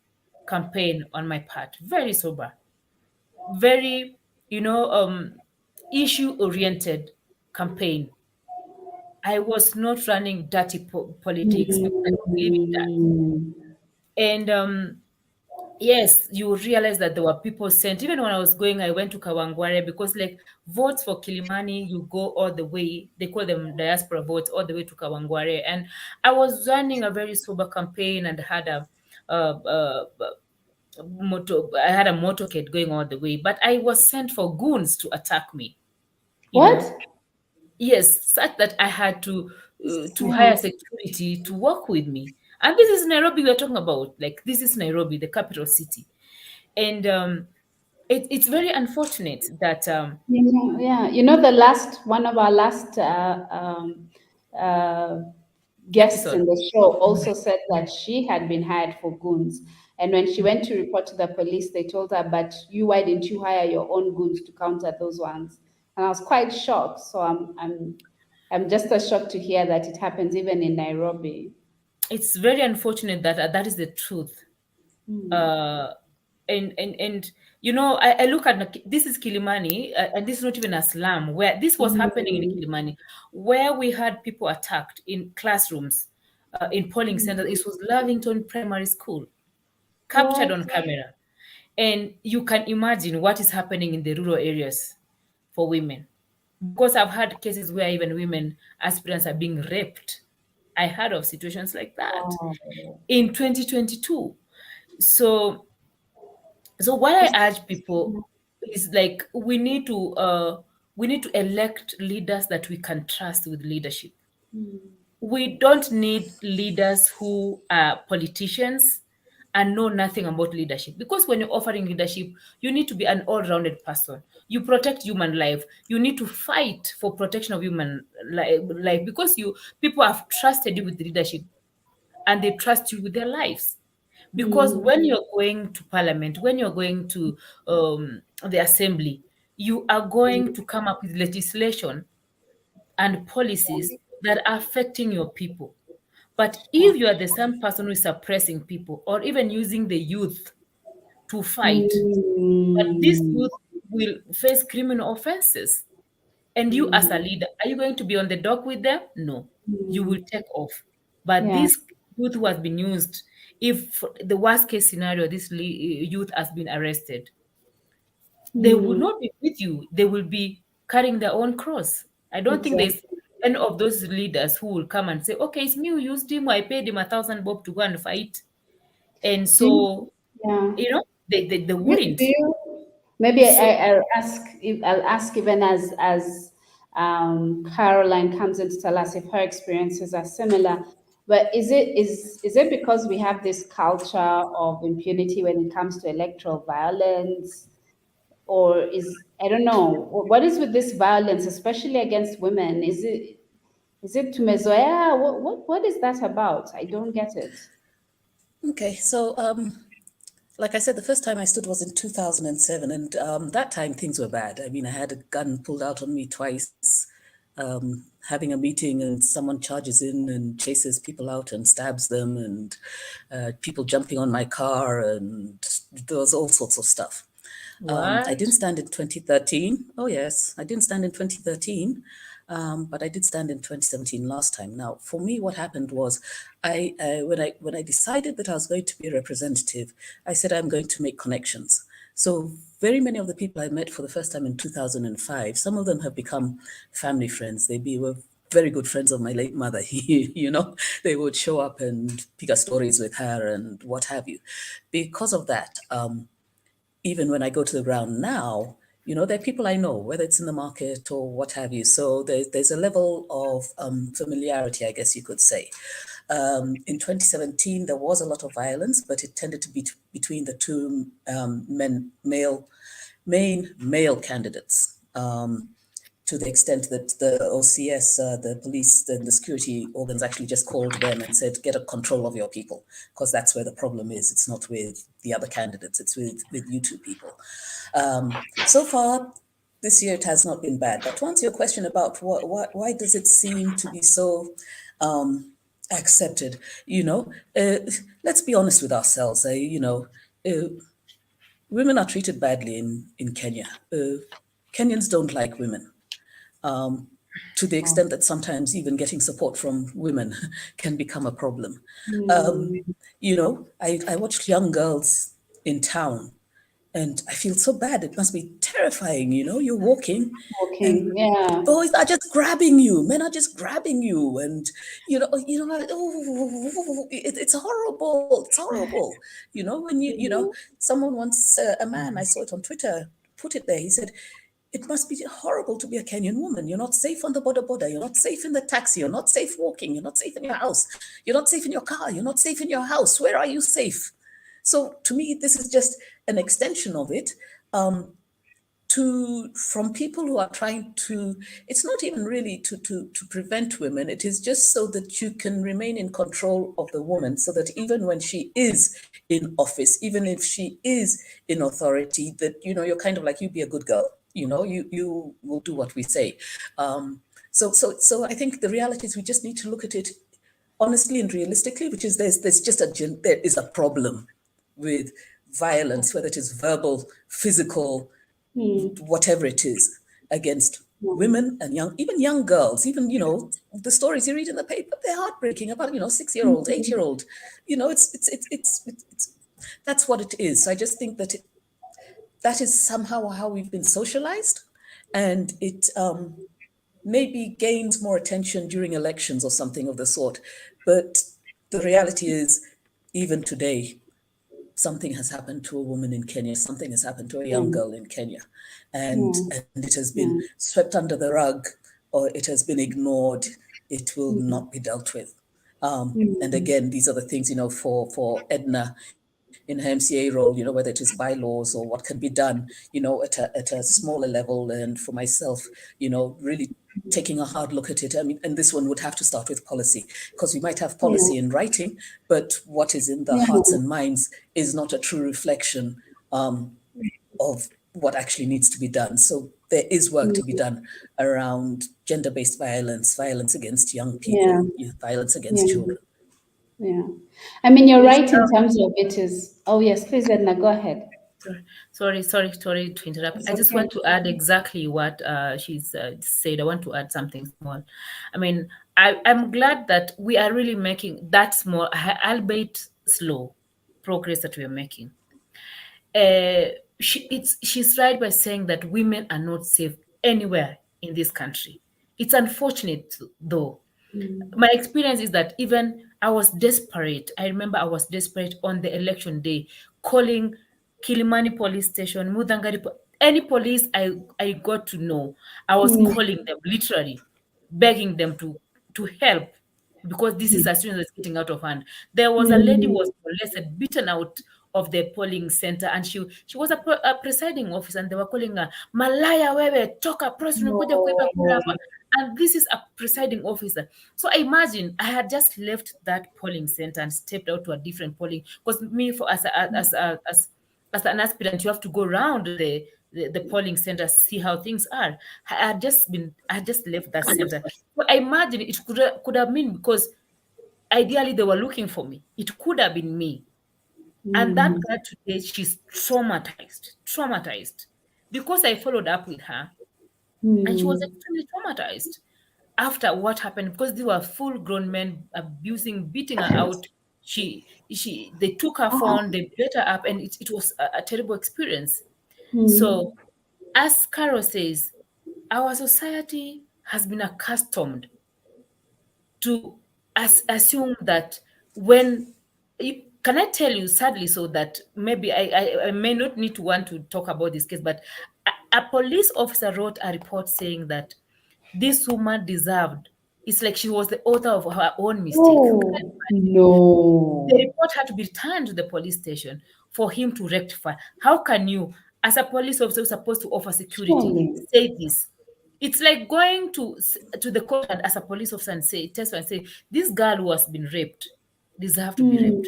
campaign on my part, very sober, very issue oriented campaign. I was not running dirty politics because I don't believe in that. And yes, you realize that there were people sent. Even when I was going, I went to Kawangware, because like votes for Kilimani, you go all the way. They call them diaspora votes, all the way to Kawangware. And I was running a very sober campaign and had I had a motorcade going all the way. But I was sent for goons to attack me. You know, What? yes, such that I had to Yeah. hire security to work with me. And this is Nairobi we're talking about. Like, this is Nairobi, the capital city. And it's very unfortunate that Yeah. The last one of our last uh, guests episode. in the show also said that she had been hired for goons. And when she went to report to the police, they told her, but why didn't you hire your own goons to counter those ones? And I was quite shocked. So I'm just as shocked to hear that it happens even in Nairobi. it's very unfortunate that that is the truth. And you know, I look at this is Kilimani, and this is not even a slum where this was happening in Kilimani, where we had people attacked in classrooms, in polling centers. It was Lavington Primary School, captured on camera, and you can imagine what is happening in the rural areas for women. Because I've had cases where even women aspirants are being raped. I heard of situations like that in 2022. So what I urge people is like we need to elect leaders that we can trust with leadership. We don't need leaders who are politicians and know nothing about leadership, because when you're offering leadership, you need to be an all-rounded person. You protect human life. You need to fight for protection of human life, because you people have trusted you with leadership and they trust you with their lives. Because when you're going to parliament, when you're going to the assembly, you are going to come up with legislation and policies that are affecting your people. But if you are the same person who is suppressing people or even using the youth to fight, but this youth will face criminal offenses. And you as a leader, are you going to be on the dock with them? No, you will take off. But Yeah. this youth who has been used, if the worst case scenario, this youth has been arrested, they will not be with you. They will be carrying their own cross. I don't think there's Exactly. any of those leaders who will come and say, okay, it's me who used him. I paid him 1,000 bob to go and fight. And Do you, so, yeah. you know, they Do wouldn't. you, maybe So, I'll ask even as Caroline comes in to tell us if her experiences are similar. But is it because we have this culture of impunity when it comes to electoral violence, or is, I don't know, what is with this violence, especially against women? Is it tumezoea? What is that about? I don't get it. Okay, so like I said, the first time I stood was in 2007, and that time things were bad. I mean, I had a gun pulled out on me twice, having a meeting, and someone charges in and chases people out and stabs them, and people jumping on my car, and there was all sorts of stuff. I what? didn't stand in 2013. Oh, yes, I didn't stand in 2013, but I did stand in 2017 last time. Now, for me, what happened was, when I decided that I was going to be a representative, I said I'm going to make connections. So very many of the people I met for the first time in 2005, some of them have become family friends. Were very good friends of my late mother. You know, they would show up and pick up stories with her and what have you. Because of that, even when I go to the ground now, you know, there are people I know, whether it's in the market or what have you. So there's a level of familiarity, I guess you could say. In 2017, there was a lot of violence, but it tended to be between the two main male candidates. To the extent that the OCS, the police, the security organs actually just called them and said, get a control of your people, because that's where the problem is. It's not with the other candidates, it's with you two people. So far, this year it has not been bad. But to answer your question about why does it seem to be so accepted, you know, let's be honest with ourselves. Women are treated badly in Kenya. Kenyans don't like women. To the extent that sometimes even getting support from women can become a problem. You know, I watch young girls in town and I feel so bad. It must be terrifying, you know, you're walking and Walking, yeah. boys are just grabbing you, men are just grabbing you, and it's horrible. It's horrible. You know, when someone once, a man, I saw it on Twitter, put it there. He said, it must be horrible to be a Kenyan woman. You're not safe on the border. You're not safe in the taxi. You're not safe walking. You're not safe in your house. You're not safe in your car. You're not safe in your house. Where are you safe? So to me, this is just an extension of it. From people who are trying to, it's not even really to prevent women, it is just so that you can remain in control of the woman, so that even when she is in office, even if she is in authority, that, you know, you're kind of like, you be a good girl, you know, you will do what we say. So I think the reality is we just need to look at it honestly and realistically, which is there's just there is a problem with violence, whether it is verbal, physical, whatever it is, against women and even young girls. Even, the stories you read in the paper, they're heartbreaking about, 6-year-old, 8-year-old. It's that's what it is. I just think that that is somehow how we've been socialized, and it maybe gains more attention during elections or something of the sort. But the reality is, even today, something has happened to a woman in Kenya, something has happened to a young girl in Kenya, and it has been swept under the rug, or it has been ignored. It will not be dealt with. And again, these are the things, for EDNA in her MCA role, whether it is bylaws or what can be done, at a smaller level. And for myself, really taking a hard look at it. I mean, and this one would have to start with policy, because we might have policy in writing, but what is in the hearts and minds is not a true reflection of what actually needs to be done. So there is work to be done around gender-based violence, violence against young people, violence against children. Yeah. I mean, you're right in terms of it is. Oh, yes, please, Edna, go ahead. Sorry to interrupt. I just want to add exactly what she's said. I want to add something small. I mean, I'm glad that we are really making that small, albeit slow, progress that we are making. She's right by saying that women are not safe anywhere in this country. It's unfortunate, though. My experience is that even I was desperate. I remember I was desperate on the election day, calling Kilimani police station, Mudangari, any police I got to know. I was calling them, literally begging them to help, because this is as soon as it's getting out of hand. There was a lady who was molested, beaten out of the polling center, and she was a presiding officer, and they were calling her Malaya wewe toka prostitute kuja kuiba kura hapa. And this is a presiding officer. So I imagine I had just left that polling center and stepped out to a different polling, because me, as an aspirant, you have to go around the polling center, see how things are. I had just left that center. So I imagine it could have been because ideally they were looking for me. It could have been me. And that girl today, she's traumatized because I followed up with her, and she was extremely traumatized after what happened, because they were full-grown men abusing, beating her out. They took her phone, they beat her up, and it was a terrible experience. So, as Carol says, our society has been accustomed to assume that can I tell you, sadly, so that maybe I may not need to want to talk about this case, but a police officer wrote a report saying that this woman deserved, it's like she was the author of her own mistake. Oh, no. The report had to be returned to the police station for him to rectify. How can you, as a police officer who's supposed to offer security, say this? It's like going to the court and as a police officer and say this girl who has been raped deserves to be raped.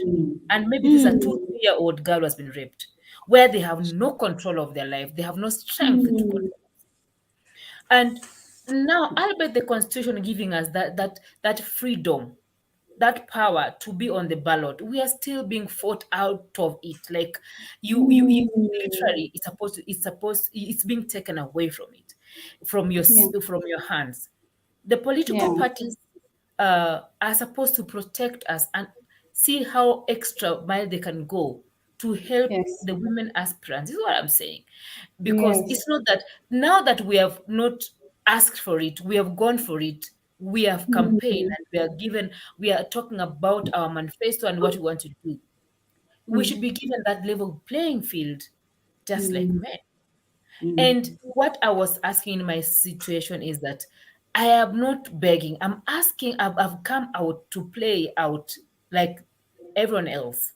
And maybe this is a 2-3-year-old girl who has been raped, where they have no control of their life. They have no strength to control. And now, albeit the Constitution giving us that freedom, that power to be on the ballot, we are still being fought out of it. Like you literally, it's being taken away from it, from your hands. The political parties are supposed to protect us and see how extra mile they can go to help the women aspirants. This is what I'm saying. Because it's not that now that we have not asked for it, we have gone for it, we have campaigned, and we are talking about our manifesto and what we want to do. We should be given that level playing field, just like men. And what I was asking in my situation is that I am not begging. I'm asking, I've come out to play out like everyone else,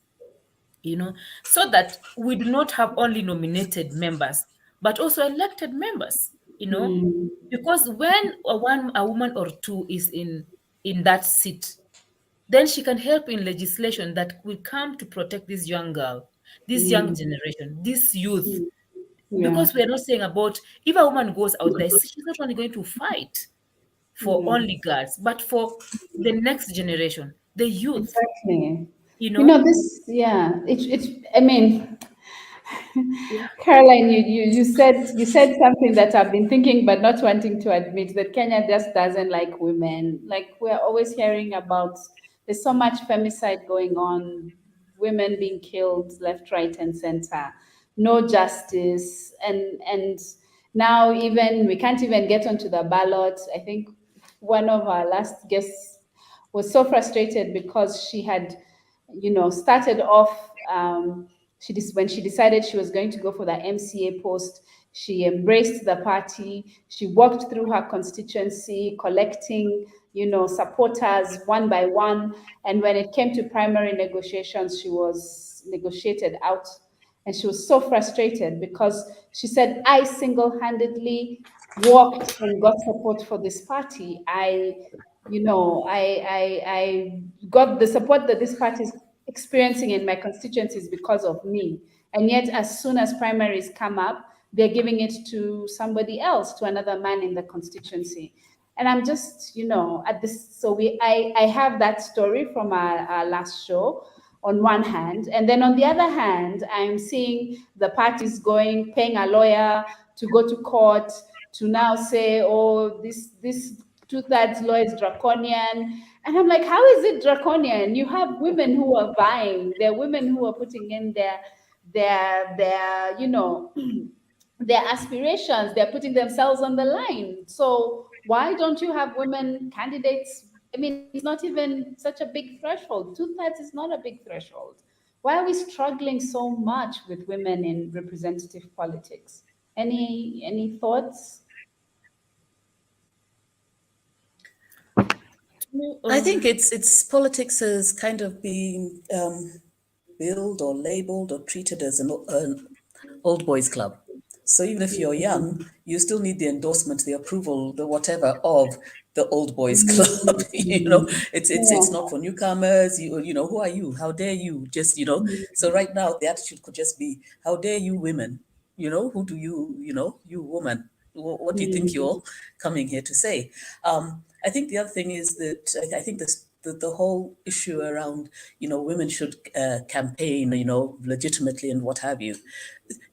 so that we do not have only nominated members, but also elected members, because when a woman or two is in that seat, then she can help in legislation that will come to protect this young girl, this young generation, this youth. Because we are not saying about, if a woman goes out there, she's not only going to fight for only girls, but for the next generation. the youth. Exactly. You You know, know, this, yeah, I mean, Caroline, you said something that I've been thinking but not wanting to admit, that Kenya just doesn't like women. Like, we're always hearing about, there's so much femicide going on, women being killed left, right, and center, no justice, and now even we can't even get onto the ballot. I think one of our last guests was so frustrated because she had, started off. When she decided she was going to go for the MCA post, she embraced the party. She walked through her constituency, collecting, supporters one by one. And when it came to primary negotiations, she was negotiated out. And she was so frustrated because she said, I single-handedly walked and got support for this party. I got the support that this party is experiencing in my constituencies because of me. And yet, as soon as primaries come up, they're giving it to somebody else, to another man in the constituency. And I'm just, at this, so I have that story from our last show on one hand. And then on the other hand, I'm seeing the parties paying a lawyer to go to court to now say, oh, this two-thirds law is draconian. And I'm like, how is it draconian? You have women who are vying. There are women who are putting in their their aspirations. They're putting themselves on the line. So why don't you have women candidates? I mean, it's not even such a big threshold. Two-thirds is not a big threshold. Why are we struggling so much with women in representative politics? Any thoughts? I think it's politics has kind of been billed or labeled or treated as an old boys club. So even if you're young, you still need the endorsement, the approval, the whatever of the old boys club. It's not for newcomers. Who are you? How dare you? Just So right now the attitude could just be, how dare you women? Who do you you woman? What do you think you're coming here to say? I think the other thing is that I think this the whole issue around women should campaign legitimately and what have you,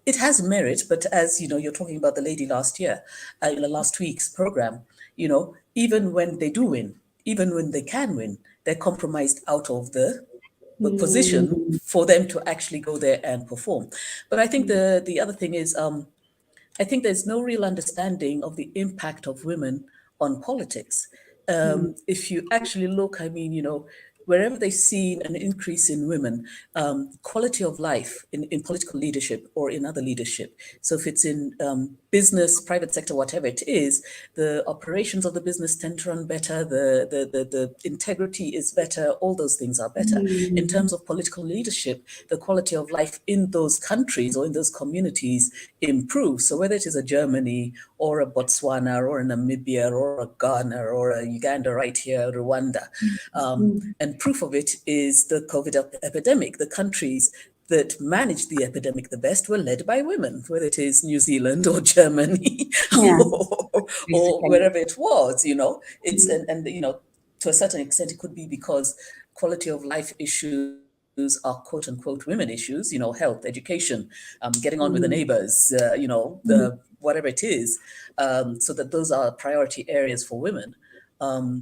it has merit. But as you're talking about the lady last year in the last week's program, even when they do win, even when they can win, they're compromised out of the position for them to actually go there and perform. But I think the other thing is I think there's no real understanding of the impact of women on politics. If you actually look, I mean, wherever they've seen an increase in women, quality of life in political leadership or in other leadership. So if it's in business, private sector, whatever it is, the operations of the business tend to run better, the integrity is better, all those things are better. In terms of political leadership, the quality of life in those countries or in those communities improves. So whether it is a Germany or a Botswana or a Namibia or a Ghana or a Uganda right here, Rwanda. And proof of it is the COVID epidemic. The countries that managed the epidemic the best were led by women, whether it is New Zealand or Germany or wherever it was, It's and to a certain extent, it could be because quality of life issues are quote unquote women issues, health, education, getting on with the neighbors, the whatever it is, so that those are priority areas for women.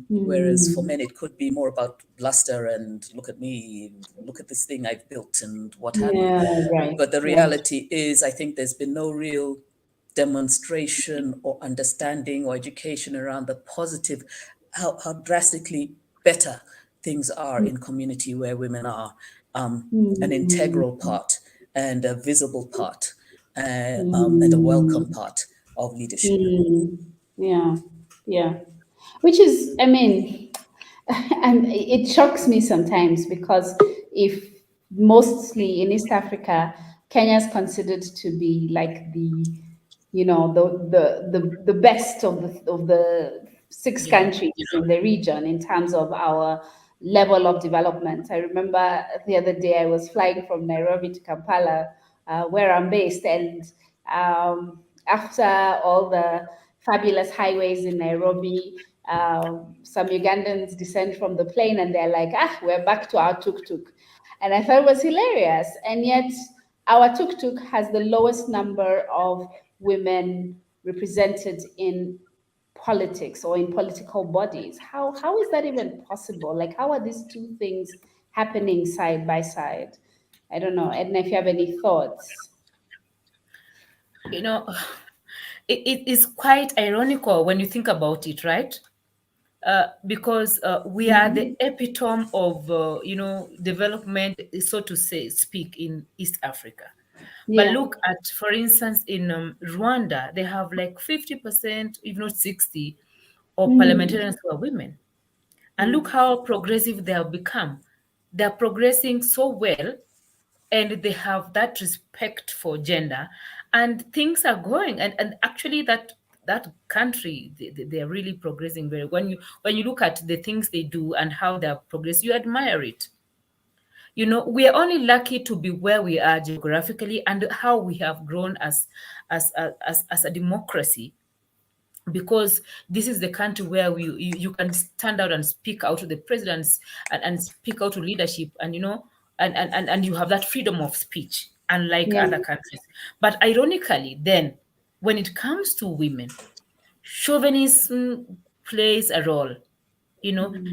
Whereas for men, it could be more about bluster and look at me, look at this thing I've built and what have you. Right. But the reality is, I think there's been no real demonstration or understanding or education around the positive, how drastically better things are in community where women are an integral part and a visible part and a welcome part of leadership. Yeah. Which is, I mean, and it shocks me sometimes because if mostly in East Africa, Kenya is considered to be like the best of the six countries in the region in terms of our level of development. I remember the other day I was flying from Nairobi to Kampala, where I'm based, and after all the fabulous highways in Nairobi, some Ugandans descend from the plane and they're like, we're back to our tuk-tuk. And I thought it was hilarious. And yet our tuk-tuk has the lowest number of women represented in politics or in political bodies. How is that even possible? Like, how are these two things happening side by side? I don't know. Edna, if you have any thoughts. You know, it is quite ironical when you think about it, right? Because we are the epitome of, development, so to say, speak in East Africa. But Yeah. look at, for instance, in Rwanda, they have like 50%, if not 60, of parliamentarians who are women. And look how progressive they have become. They're progressing so well, and they have that respect for gender, and things are going. And actually, that country, they are really progressing very. When you look at the things they do and how they are progressing, you admire it. We are only lucky to be where we are geographically and how we have grown as a democracy, because this is the country where you can stand out and speak out to the presidents, and speak out to leadership, and you have that freedom of speech, unlike Yeah. other countries. But ironically, then, when it comes to women, chauvinism plays a role.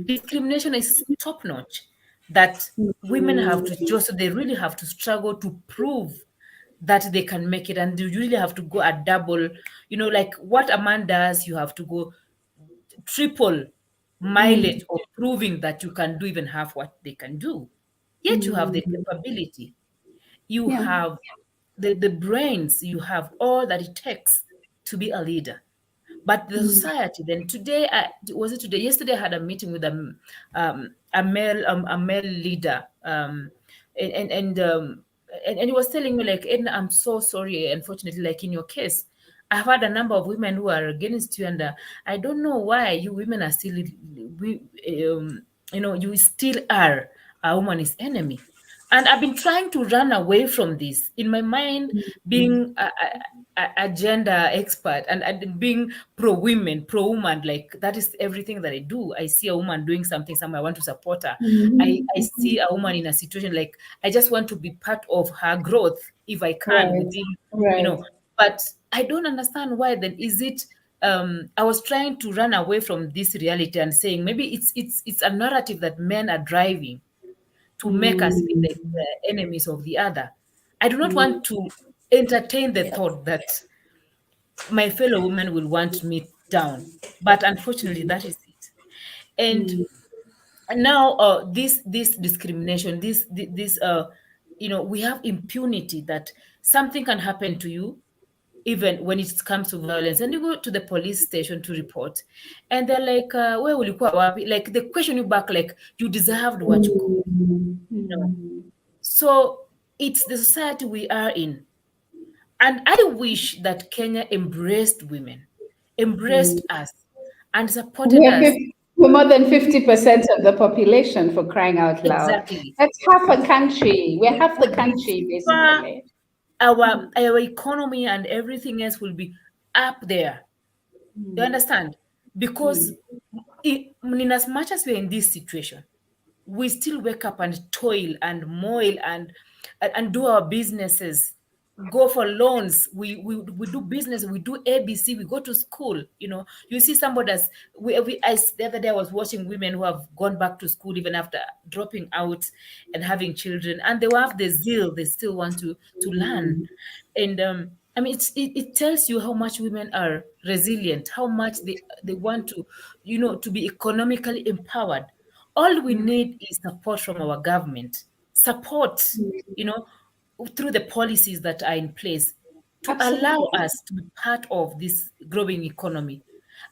Discrimination is top notch, that women have to just, they really have to struggle to prove that they can make it, and you really have to go a double, like what a man does, you have to go triple mileage of proving that you can do even half what they can do. Yet you have the capability, you Yeah. have the brains, you have all that it takes to be a leader. But the society, then today, was it today? Yesterday, I had a meeting with a male leader, and he was telling me, like, Edna, I'm so sorry. Unfortunately, like in your case, I've had a number of women who are against you, and I don't know why you women are still, you still are a woman's enemy. And I've been trying to run away from this in my mind, being a gender expert, and being pro woman, like that is everything that I do. I see a woman doing something somewhere, I want to support her. I see a woman in a situation, like I just want to be part of her growth if I can, Right. within, Right. but I don't understand why. Then is it, I was trying to run away from this reality and saying maybe it's a narrative that men are driving to make us be the enemies of the other. I do not want to entertain the thought that my fellow women will want me down, but unfortunately, that is it. And now, this discrimination, we have impunity, that something can happen to you, even when it comes to violence, and you go to the police station to report, and they're like, where will you go? Like, they question you back, like you deserved what you got. So it's the society we are in. And I wish that Kenya embraced women, embraced us, and supported us. We're more than 50% of the population, for crying out loud. Exactly. That's half a country. We're half the country, Far, basically. our economy and everything else will be up there. You understand? Because in as much as we're in this situation, we still wake up and toil and moil and do our businesses, go for loans, we do business, we do ABC, we go to school. You see somebody as the other day I was watching women who have gone back to school even after dropping out and having children, and they will have the zeal, they still want to learn. And I mean, it tells you how much women are resilient, how much they want to, to be economically empowered. All we need is support from our government, support, through the policies that are in place, to allow Absolutely. us to be part of this growing economy.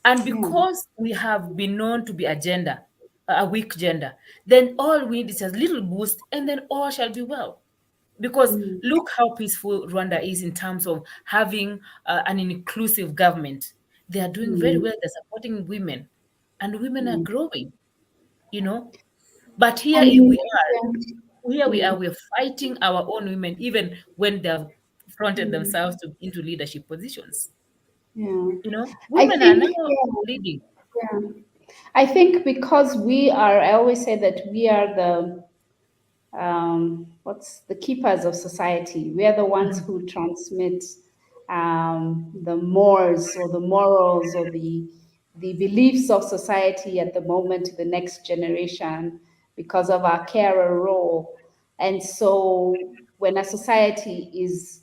And because we have been known to be a weak gender, then all we need is a little boost, and then all shall be well. Because look how peaceful Rwanda is in terms of having an inclusive government. They are doing very well. They're supporting women, and women are growing. You know, but I here mean, we are. We're fighting our own women, even when they have fronted themselves into leadership positions. yeah. I Women are think, now leading. yeah. I think because I always say that we are the what's the keepers of society. We are the ones who transmit the mores or the morals or the beliefs of society at the moment to the next generation because of our carer role. And so when a society is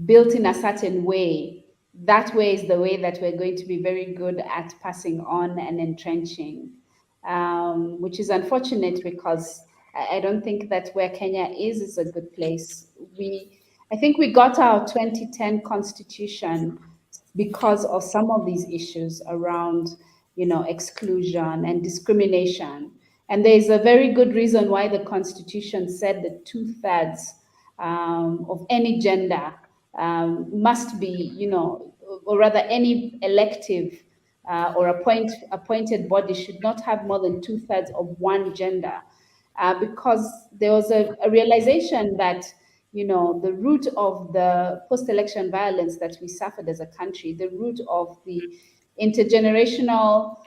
built in a certain way, that way is the way that we're going to be very good at passing on and entrenching, which is unfortunate because I don't think that where Kenya is a good place. I think we got our 2010 constitution because of some of these issues around, exclusion and discrimination. And there is a very good reason why the constitution said that 2/3 of any gender must be, or rather any elective or appointed body should not have more than 2/3 of one gender, because there was a realization that, the root of the post-election violence that we suffered as a country, the root of the intergenerational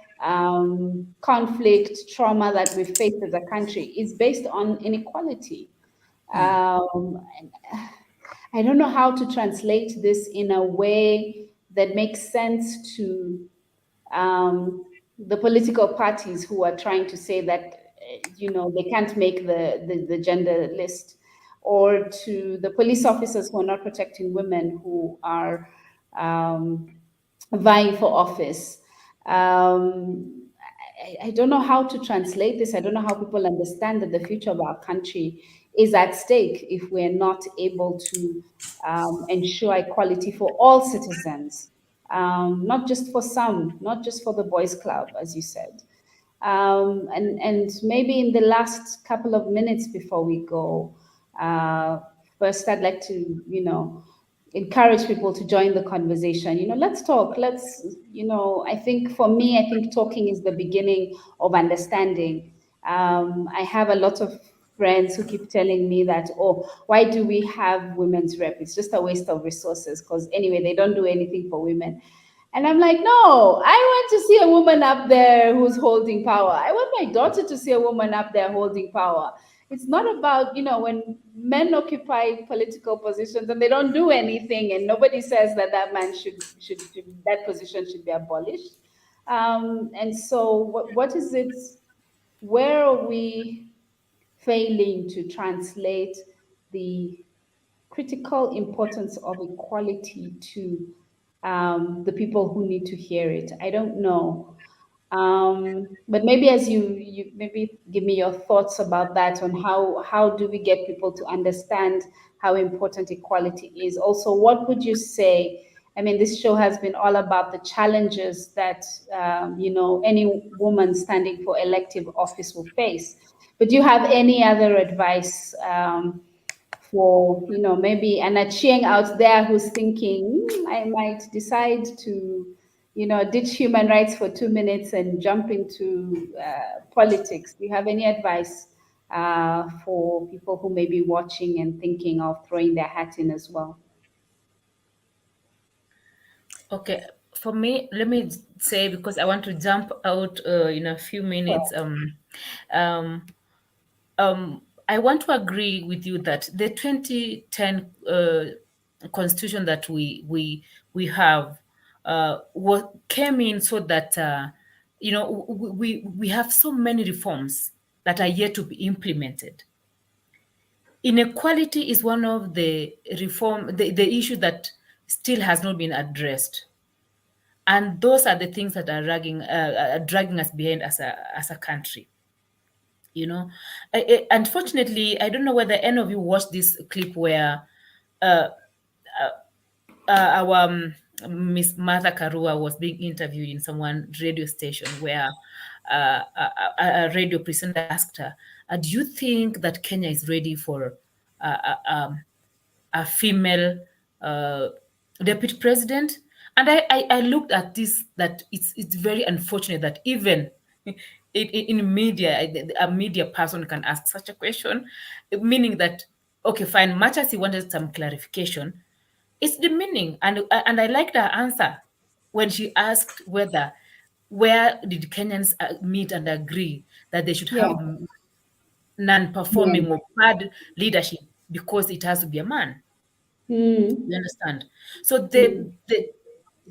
conflict, trauma that we faced as a country is based on inequality. And I don't know how to translate this in a way that makes sense to the political parties who are trying to say that, they can't make the gender list, or to the police officers who are not protecting women who are vying for office. I don't know how to translate this. I don't know how people understand that the future of our country is at stake if we're not able to ensure equality for all citizens, not just for some, not just for the boys' club, as you said. And maybe in the last couple of minutes before we go, first I'd like to, encourage people to join the conversation. Let's talk. I think for me, I think talking is the beginning of understanding. I have a lot of friends who keep telling me that, oh, why do we have women's rep? It's just a waste of resources because anyway, they don't do anything for women. And I'm like, no, I want to see a woman up there who's holding power. I want my daughter to see a woman up there holding power. It's not about, when men occupy political positions and they don't do anything and nobody says that that man that position should be abolished. And so what is it, where are we failing to translate the critical importance of equality to the people who need to hear it? I don't know. But maybe as you maybe give me your thoughts about that, on how do we get people to understand how important equality is? Also, what would you say? I mean, this show has been all about the challenges that any woman standing for elective office will face. But do you have any other advice for maybe an Achieng out there who's thinking, I might decide to ditch human rights for 2 minutes and jump into politics? Do you have any advice for people who may be watching and thinking of throwing their hat in as well? Okay, for me, let me say, because I want to jump out in a few minutes. I want to agree with you that the 2010 constitution that we have came in so that we have so many reforms that are yet to be implemented. Inequality is one of the the issue that still has not been addressed, and those are the things that are dragging us behind as a country. Unfortunately, I don't know whether any of you watched this clip where our Miss Martha Karua was being interviewed in someone radio station, where a radio presenter asked her, do you think that Kenya is ready for a female deputy president? And I looked at this, that it's very unfortunate that even in media, a media person can ask such a question, meaning that, okay, fine, much as he wanted some clarification, it's demeaning. And I liked her answer when she asked whether where did Kenyans meet and agree that they should Yeah. have non-performing or bad leadership because it has to be a man? You understand? So the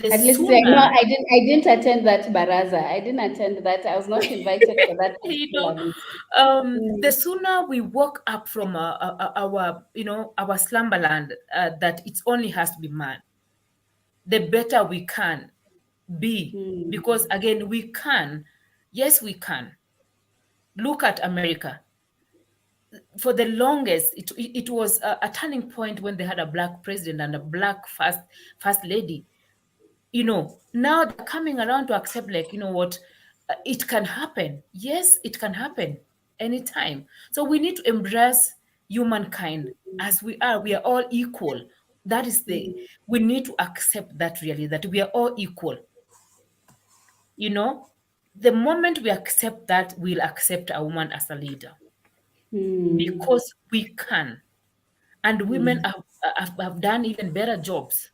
At least sooner I didn't attend that baraza. I didn't attend that. I was not invited for that you particular know, meeting. the sooner we woke up from our slumberland that it only has to be man, the better we can be. Because again, we can. Yes, we can. Look at America. For the longest, it was a turning point when they had a black president and a black first lady. Now they're coming around to accept, like, you know what, it can happen. Yes, it can happen anytime. So we need to embrace humankind as we are. We are all equal. That is we need to accept that, really, that we are all equal. The moment we accept that, we'll accept a woman as a leader, because we can. And women have done even better jobs.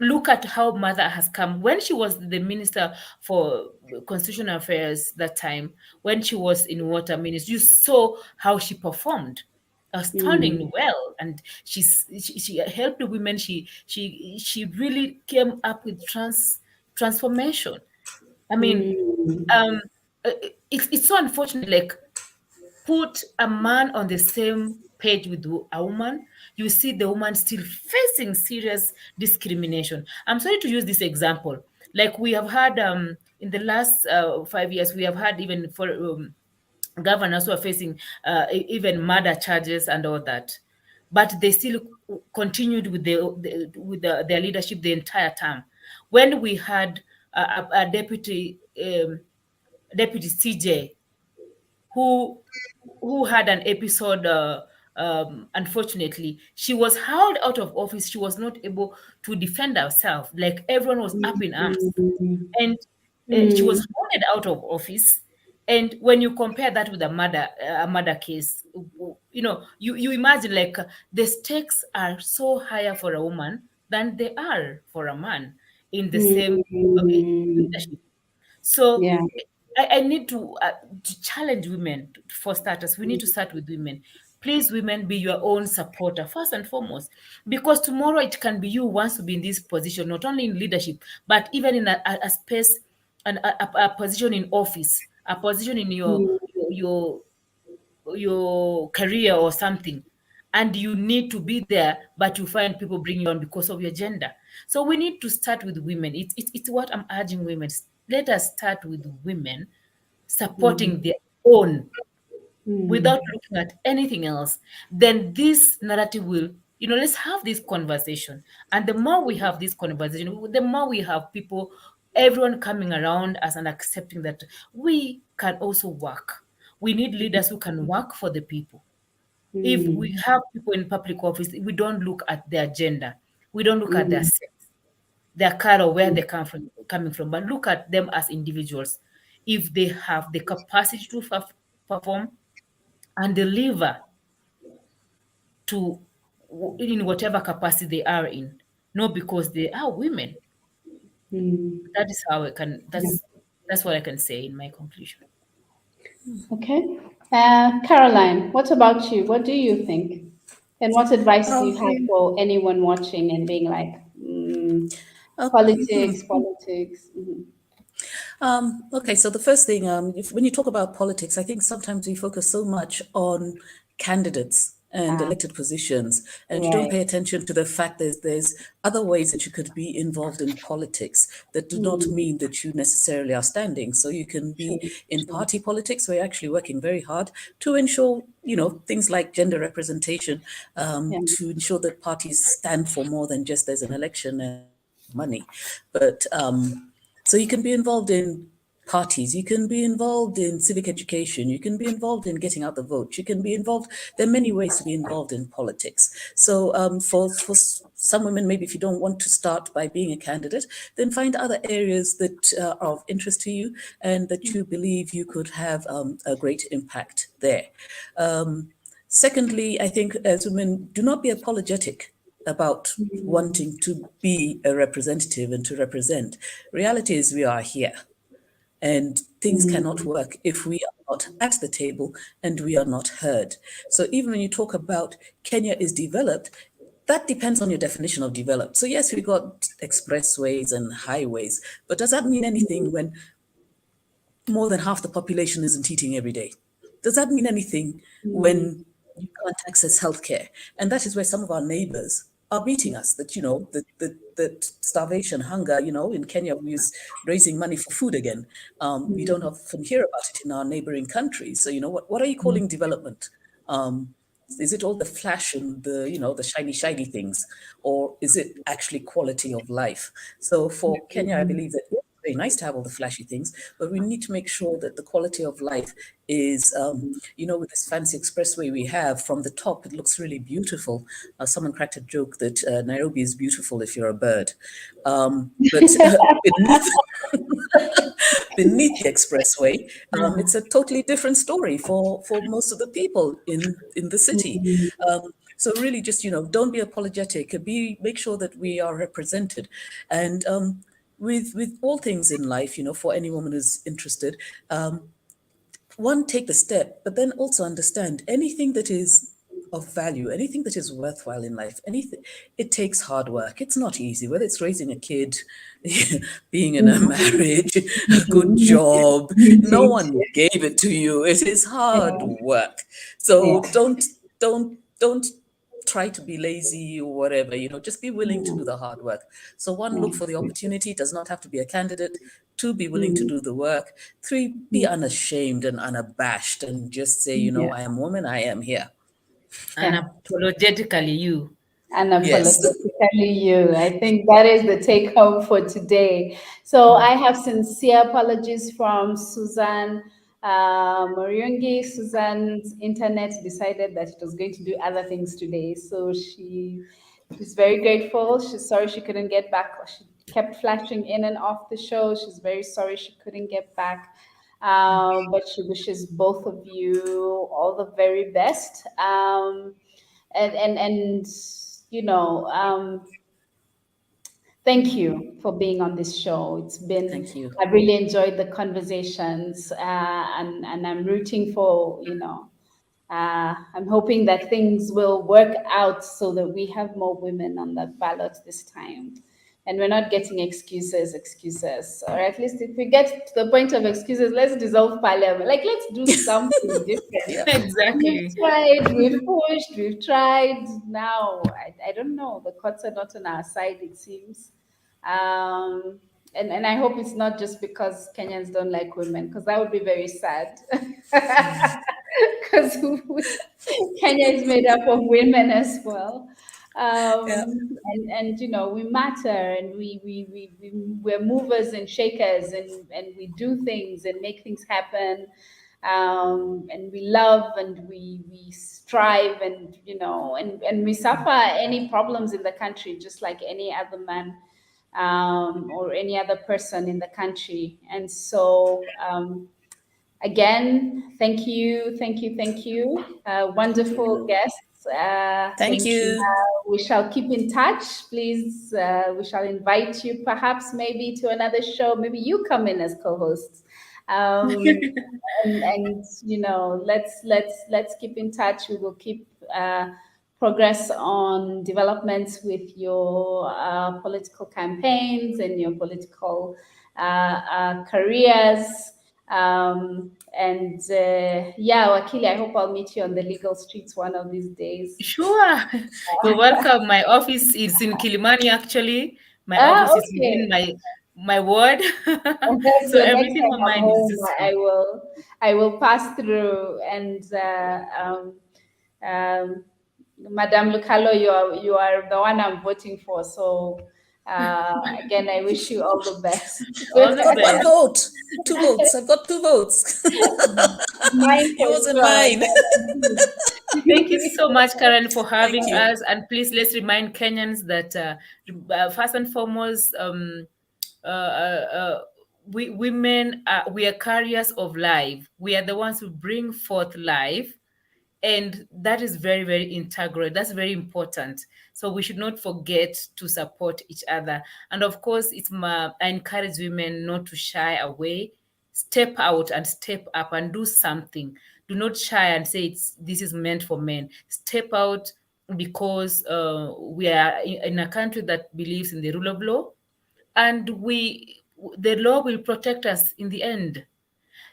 Look at how mother has come. When she was the minister for constitutional affairs that time, when she was in water ministry, you saw how she performed astoundingly well, and she helped the women. She really came up with transformation. I mean, it's so unfortunate. Like, put a man on the same page with a woman, you see the woman still facing serious discrimination. I'm sorry to use this example. Like, we have had in the last 5 years, we have had even for governors who are facing even murder charges and all that, but they still continued with their leadership the entire time. When we had a deputy CJ who had an episode, unfortunately, she was held out of office. She was not able to defend herself. Like, everyone was up in arms, and she was holded out of office. And when you compare that with a murder case, you imagine, like, the stakes are so higher for a woman than they are for a man in the same leadership. So Yeah. I need to challenge women. For starters, we need to start with women. Please, women, be your own supporter first and foremost, because tomorrow it can be you who wants to be in this position, not only in leadership, but even in a space and a position in office, a position in your career or something, and you need to be there, but you find people bring you on because of your gender. So we need to start with women. It's what I'm urging women. Let us start with women supporting their own without looking at anything else. Then this narrative will, let's have this conversation. And the more we have this conversation, the more we have people, everyone coming around us and accepting that we can also work. We need leaders who can work for the people. If we have people in public office, we don't look at their gender, we don't look at their sex, their color, where they coming from, but look at them as individuals. If they have the capacity to perform and deliver to in whatever capacity they are in, not because they are women. That is how I can. That's what I can say in my conclusion. Okay. Caroline, what about you? What do you think? And what advice do you have for anyone watching and being like, politics? Okay, so the first thing, when you talk about politics, I think sometimes we focus so much on candidates and elected positions, and you don't pay attention to the fact that there's other ways that you could be involved in politics that do not mean that you necessarily are standing. So you can be in party politics, where you're actually working very hard to ensure, things like gender representation, to ensure that parties stand for more than just there's an election and money. But so you can be involved in parties, you can be involved in civic education, you can be involved in getting out the vote, you can be involved. There are many ways to be involved in politics. So for some women, maybe if you don't want to start by being a candidate, then find other areas that are of interest to you and that you believe you could have a great impact there. Secondly, I think as women, do not be apologetic about wanting to be a representative and to represent. Reality is we are here. And things cannot work if we are not at the table and we are not heard. So even when you talk about Kenya is developed, that depends on your definition of developed. So yes, we got expressways and highways, but does that mean anything when more than half the population isn't eating every day? Does that mean anything when you can't access healthcare? And that is where some of our neighbors are beating us, that, you know, that starvation, hunger, you know, in Kenya, we're raising money for food again. We don't often hear about it in our neighboring countries. So, you know, what are you calling development? Is it all the flash and the, you know, the shiny things, or is it actually quality of life? So for Kenya, I believe that it's very nice to have all the flashy things, but we need to make sure that the quality of life is, you know, with this fancy expressway we have, from the top, it looks really beautiful. Someone cracked a joke that Nairobi is beautiful if you're a bird. But beneath the expressway, it's a totally different story for most of the people in the city. So really just, you know, don't be apologetic, make sure that we are represented. And with all things in life, you know, for any woman who's interested, one, take the step, but then also understand anything that is of value, anything that is worthwhile in life, anything, it takes hard work. It's not easy, whether it's raising a kid, being in a marriage, a good job. No one gave it to you. It is hard work. So don't try to be lazy or whatever, you know, just be willing to do the hard work. So one, look for the opportunity, does not have to be a candidate. Two, be willing to do the work. Three, be unashamed and unabashed and just say, you know, I am woman, I am here. Unapologetically you. Unapologetically you. I think that is the take home for today. So I have sincere apologies from Susan Moriungi. Susan's internet decided that it was going to do other things today. So she's very grateful. She's sorry she couldn't get back. She kept flashing in and off the show. She's very sorry she couldn't get back. But she wishes both of you all the very best. And you know, thank you for being on this show. It's been, Thank you. I really enjoyed the conversations, and I'm rooting for, you know, I'm hoping that things will work out so that we have more women on the ballot this time. And we're not getting excuses, or at least if we get to the point of excuses, let's dissolve parliament. Like, let's do something different. Exactly. We've tried, we've pushed, we've tried. Now, I don't know. The courts are not on our side, it seems. And I hope it's not just because Kenyans don't like women, because that would be very sad. Because Kenya is made up of women as well. And you know, we matter, and we're movers and shakers, and we do things and make things happen. And we love, and we strive, and you know, and we suffer any problems in the country just like any other man, or any other person in the country. And so again, thank you. Wonderful guests. Thank you. We shall keep in touch. Please, we shall invite you perhaps maybe to another show. Maybe you come in as co-hosts. And you know, let's keep in touch. We will keep progress on developments with your political campaigns and your political careers. Yeah, Wakili, I hope I'll meet you on the legal streets one of these days. Sure. You're welcome. My office is in Kilimani, actually. My office is within my ward. So everything on mine is just I will pass through, and Madam LUKALO, you are the one I'm voting for. So again, I wish you all the best. All the best. One vote, 2 votes. I've got 2 votes. Mine Yours and mine. Thank you so much, Karen, for having us. And please, let's remind Kenyans that first and foremost, we women, we are carriers of life. We are the ones who bring forth life And that is very, very integral. That's very important. So we should not forget to support each other. And of course, I encourage women not to shy away. Step out and step up and do something. Do not shy and say this is meant for men. Step out, because we are in a country that believes in the rule of law, and the law will protect us in the end.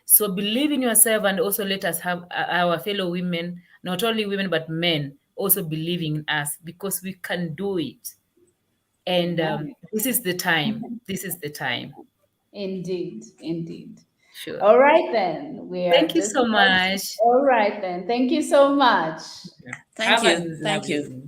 So believe in yourself, and also let us have our fellow women, not only women, but men, also believing in us, because we can do it. And this is the time. This is the time. Indeed, indeed. Sure. All right, then. We are Thank you just so much. All right, then. Thank you so much. Have a Thank you. lovely